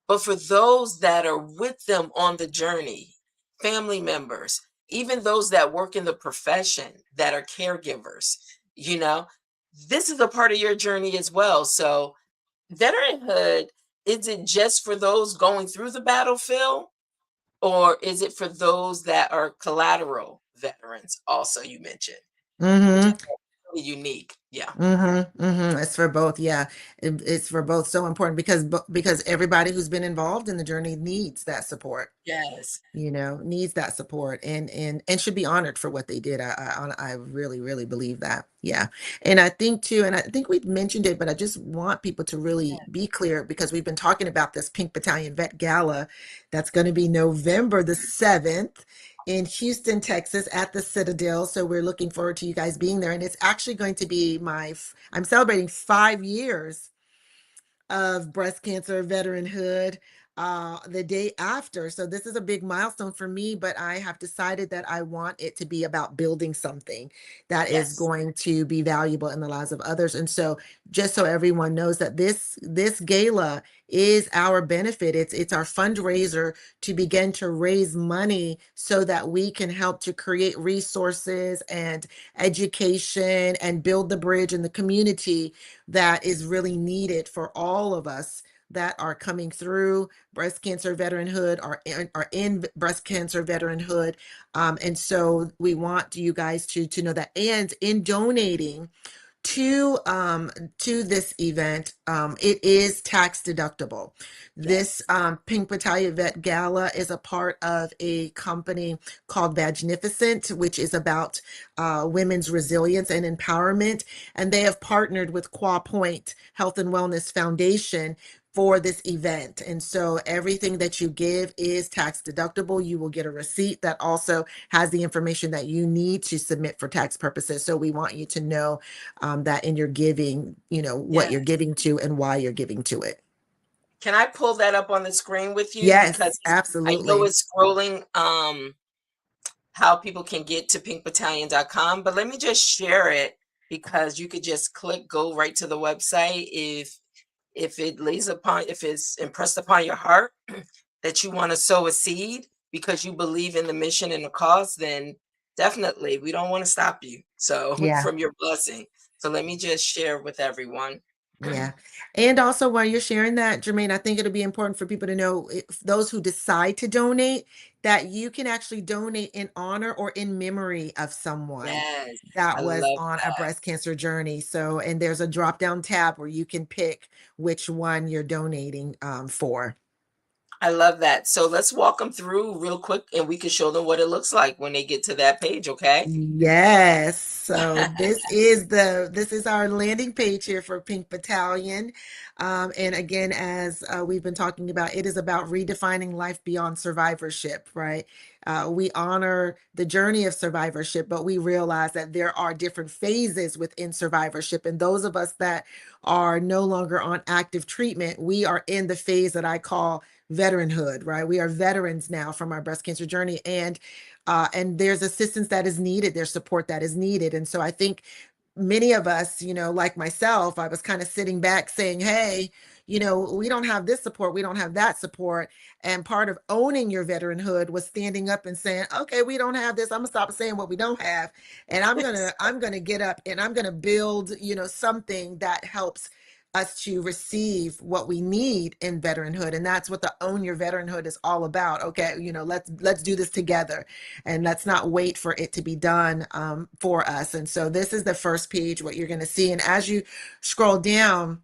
But for those that are with them on the journey, family members, even those that work in the profession that are caregivers, you know, this is a part of your journey as well. So, veteranhood, is it just for those going through the battlefield? Or is it for those that are collateral veterans also you mentioned, which is Mm-hmm. really unique. Yeah. It's for both. Yeah, it's for both. So important because everybody who's been involved in the journey needs that support. Yes. Needs that support and should be honored for what they did. I really, really believe that. Yeah. And I think too, and I think we've mentioned it, but I just want people to really be clear because we've been talking about this Pink Battalion Vet Gala that's going to be November the 7th in Houston, Texas at the Citadel. So we're looking forward to you guys being there. And it's actually going to be I'm celebrating 5 years of breast cancer veteranhood the day after. So this is a big milestone for me, but I have decided that I want it to be about building something that is Yes. going to be valuable in the lives of others. And so just so everyone knows that this gala is our benefit. It's our fundraiser to begin to raise money so that we can help to create resources and education and build the bridge in the community that is really needed for all of us that are coming through breast cancer veteranhood are in breast cancer veteranhood. And so we want you guys to know that. And in donating to this event, it is tax deductible. This Yes. Pink Battalion Vet Gala is a part of a company called Vagnificent, which is about women's resilience and empowerment, and they have partnered with Qua Point Health and Wellness Foundation for this event. And so everything that you give is tax deductible. You will get a receipt that also has the information that you need to submit for tax purposes. So we want you to know that in your giving, what you're Yes. giving to and why you're giving to it. Can I pull that up on the screen with you? Yes, Because I know absolutely. it's scrolling, how people can get to pinkbattalion.com, but let me just share it because you could just go right to the website if it's impressed upon your heart that you want to sow a seed because you believe in the mission and the cause, then definitely we don't want to stop you. So Yeah. from your blessing. So let me just share with everyone. Yeah. And also, while you're sharing that, Germaine, I think it'll be important for people to know if those who decide to donate, that you can actually donate in honor or in memory of someone Yes, that I was love on a that. breast cancer journey. So, and there's a drop down tab where you can pick which one you're donating for. I love that. So let's walk them through real quick and we can show them what it looks like when they get to that page, okay? Yes. So this is our landing page here for Pink Battalion. And again, as we've been talking about, it is about redefining life beyond survivorship, right? We honor the journey of survivorship, but we realize that there are different phases within survivorship. And those of us that are no longer on active treatment, we are in the phase that I call veteranhood, right? We are veterans now from our breast cancer journey. And there's assistance that is needed, there's support that is needed. And so I think many of us, like myself, I was kind of sitting back saying, hey, we don't have this support, we don't have that support. And part of owning your veteranhood was standing up and saying, okay, we don't have this. I'm gonna stop saying what we don't have. And I'm gonna get up and I'm gonna build, something that helps us to receive what we need in veteranhood. And that's what the own your veteranhood is all about. Okay, let's do this together and let's not wait for it to be done for us. And so this is the first page, what you're going to see. And as you scroll down,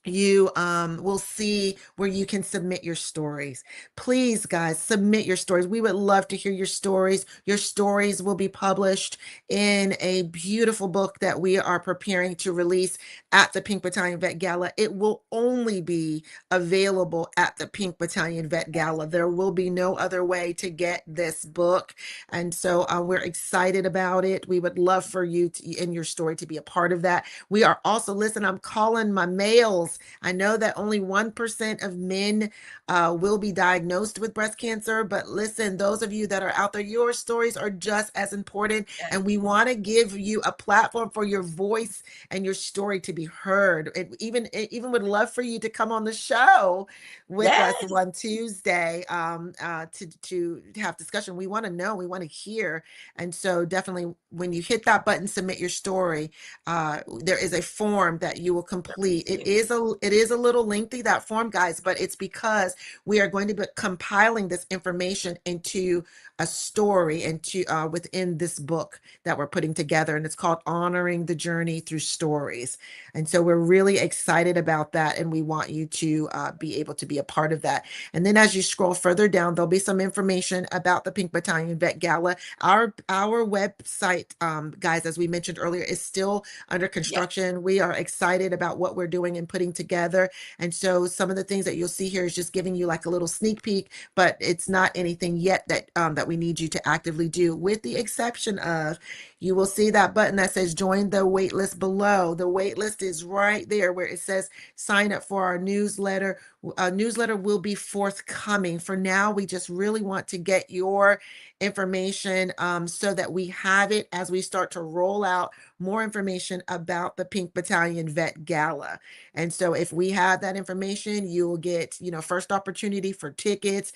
you will see where you can submit your stories. Please, guys, submit your stories. We would love to hear your stories. Your stories will be published in a beautiful book that we are preparing to release at the Pink Battalion Vet Gala. It will only be available at the Pink Battalion Vet Gala. There will be no other way to get this book. And so we're excited about it. We would love for you and your story to be a part of that. We are also, listen, I'm calling my males. I know that only 1% of men will be diagnosed with breast cancer, but listen, those of you that are out there, your stories are just as important, Yes. and we want to give you a platform for your voice and your story to be heard. It even would love for you to come on the show with us Yes. one Tuesday to have discussion. We want to know, we want to hear, and so definitely when you hit that button, submit your story. There is a form that you will complete. It is a a little lengthy, that form, guys, but it's because we are going to be compiling this information into a story, into within this book that we're putting together, and it's called Honoring the Journey Through Stories. And so we're really excited about that, and we want you to be able to be a part of that. And then as you scroll further down, there'll be some information about the Pink Battalion Vet Gala. Our website, guys, as we mentioned earlier, is still under Yeah. construction. We are excited about what we're doing and putting together. And so some of the things that you'll see here is just giving you like a little sneak peek, but it's not anything yet that we need you to actively do, with the exception of, you will see that button that says join the waitlist below. The waitlist is right there where it says sign up for our newsletter. A newsletter will be forthcoming. For now, we just really want to get your information so that we have it as we start to roll out more information about the Pink Battalion Vet Gala. And so if we have that information, you will get, first opportunity for tickets.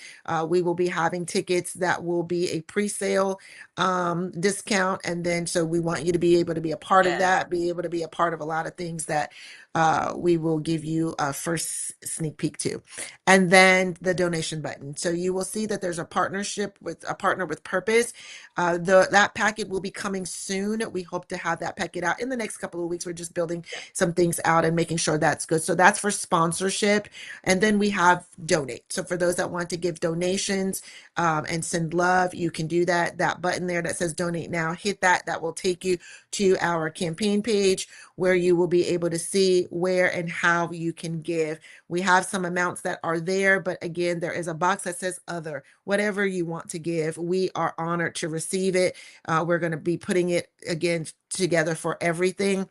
We will be having tickets that will be a pre-sale discount. And then, so we want you to be able to be a part of Yes. that, be able to be a part of a lot of things that we will give you a first sneak peek to. And then the donation button. So you will see that there's a partnership with a partner with purpose. That packet will be coming soon. We hope to have that packet out in the next couple of weeks. We're just building some things out and making sure that's good. So that's for sponsorship. And then we have donate. So for those that want to give donations and send love, you can do that. That button there that says donate now, hit that. That will take you to our campaign page where you will be able to see where and how you can give. We have some amounts that are there, but again, there is a box that says other. Whatever you want to give, we are honored to receive it. We're going to be putting it again together for everything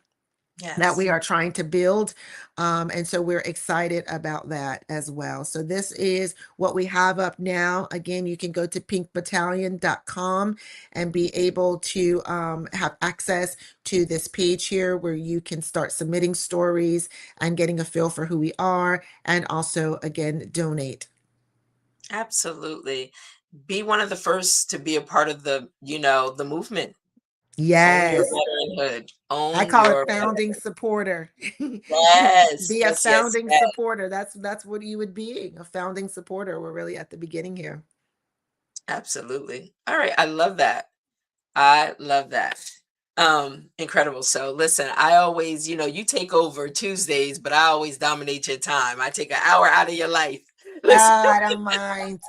that we Yes. are trying to build. And so we're excited about that as well. So this is what we have up now. Again, you can go to pinkbattalion.com and be able to have access to this page here where you can start submitting stories and getting a feel for who we are, and also, again, donate. Absolutely. Be one of the first to be a part of the movement. Own your Yes. veteranhood. I Own call it your founding supporter. Yes, Be a yes, yes, founding yes. supporter. That's what you would be, a founding supporter. We're really at the beginning here. Absolutely. All right, I love that. I love that. Incredible. So listen, I always, you take over Tuesdays, but I always dominate your time. I take an hour out of your life. Listen. I don't mind.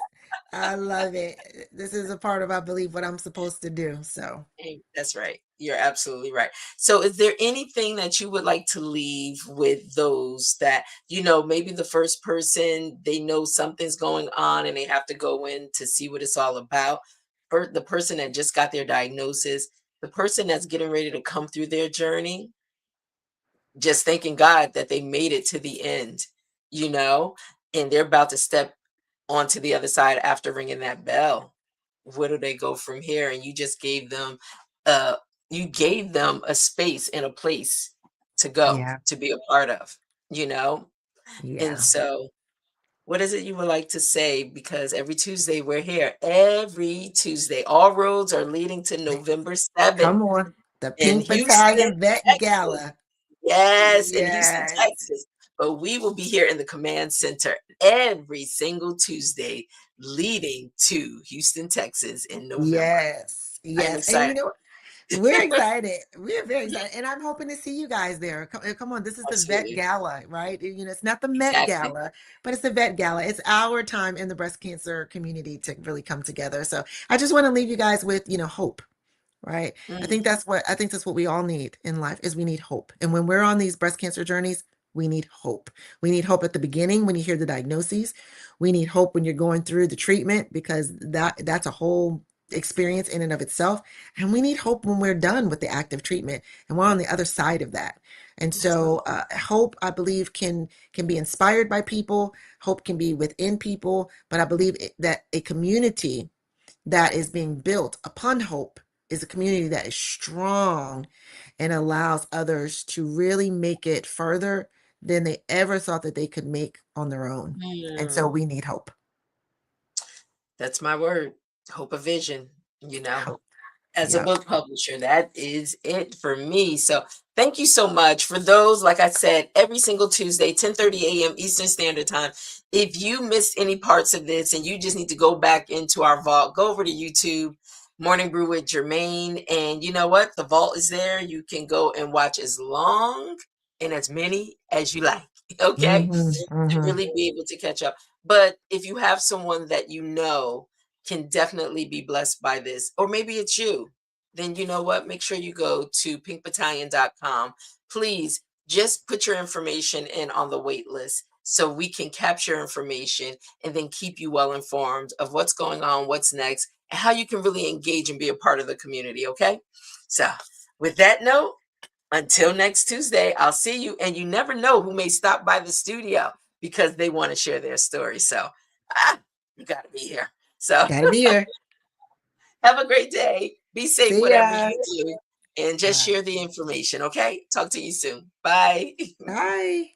I love it. This is a part of, I believe, what I'm supposed to do. So, That's right. You're absolutely right. So, is there anything that you would like to leave with those that, maybe the first person, they know something's going on and they have to go in to see what it's all about? For the person that just got their diagnosis, the person that's getting ready to come through their journey, just thanking God that they made it to the end, you know, and they're about to step onto the other side after ringing that bell. Where do they go from here? And uh you gave them a space and a place to go, yeah, to be a part of, you know? And yeah. so what is it you would like to say? Because every Tuesday we're here. Every Tuesday. All roads are leading to November 7th Come on. The in Pink Houston, Battalion Vet Texas. Gala. Yes, in Houston, Yes. Texas. But we will be here in the command center every single Tuesday leading to Houston, Texas in November. Yes. I'm Yes. And excited. we're excited. We're very excited. And I'm hoping to see you guys there. Come on. This is the Vet Absolutely. Gala, right? It's not the Met Exactly. Gala, but it's the Vet Gala. It's our time in the breast cancer community to really come together. So I just want to leave you guys with, hope. Right. Mm, I think that's what we all need in life, is we need hope. And when we're on these breast cancer journeys, we need hope. We need hope at the beginning when you hear the diagnoses. We need hope when you're going through the treatment, because that's a whole experience in and of itself. And we need hope when we're done with the active treatment and we're on the other side of that. And so absolutely. hope, I believe, can be inspired by people. Hope can be within people, but I believe that a community that is being built upon hope is a community that is strong and allows others to really make it further than they ever thought that they could make on their own. And so Mm, we need hope. that's my word. Hope, a vision, you know. Hope. as a Yep. book publisher. That is it for me. So thank you so much. For those, like I said, every single Tuesday, 10:30 a.m. Eastern Standard Time. If you missed any parts of this and you just need to go back into our vault, go over to YouTube, Morning Brew with Germaine. And you know what? The vault is there. You can go and watch as long and as many as you like. Okay? Mm-hmm. To Mm-hmm. really be able to catch up. But if you have someone that you know can definitely be blessed by this, or maybe it's you, then you know what? Make sure you go to pinkbattalion.com. Please just put your information in on the wait list so we can capture information and then keep you well informed of what's going on, what's next, and how you can really engage and be a part of the community. Okay. So, with that note, until next Tuesday, I'll see you. And you never know who may stop by the studio because they want to share their story. So, you got to be here. So, Gotta be here. have a great day. Be safe, See whatever ya. you do, and just Bye. share the information. Okay. Talk to you soon. Bye. Bye.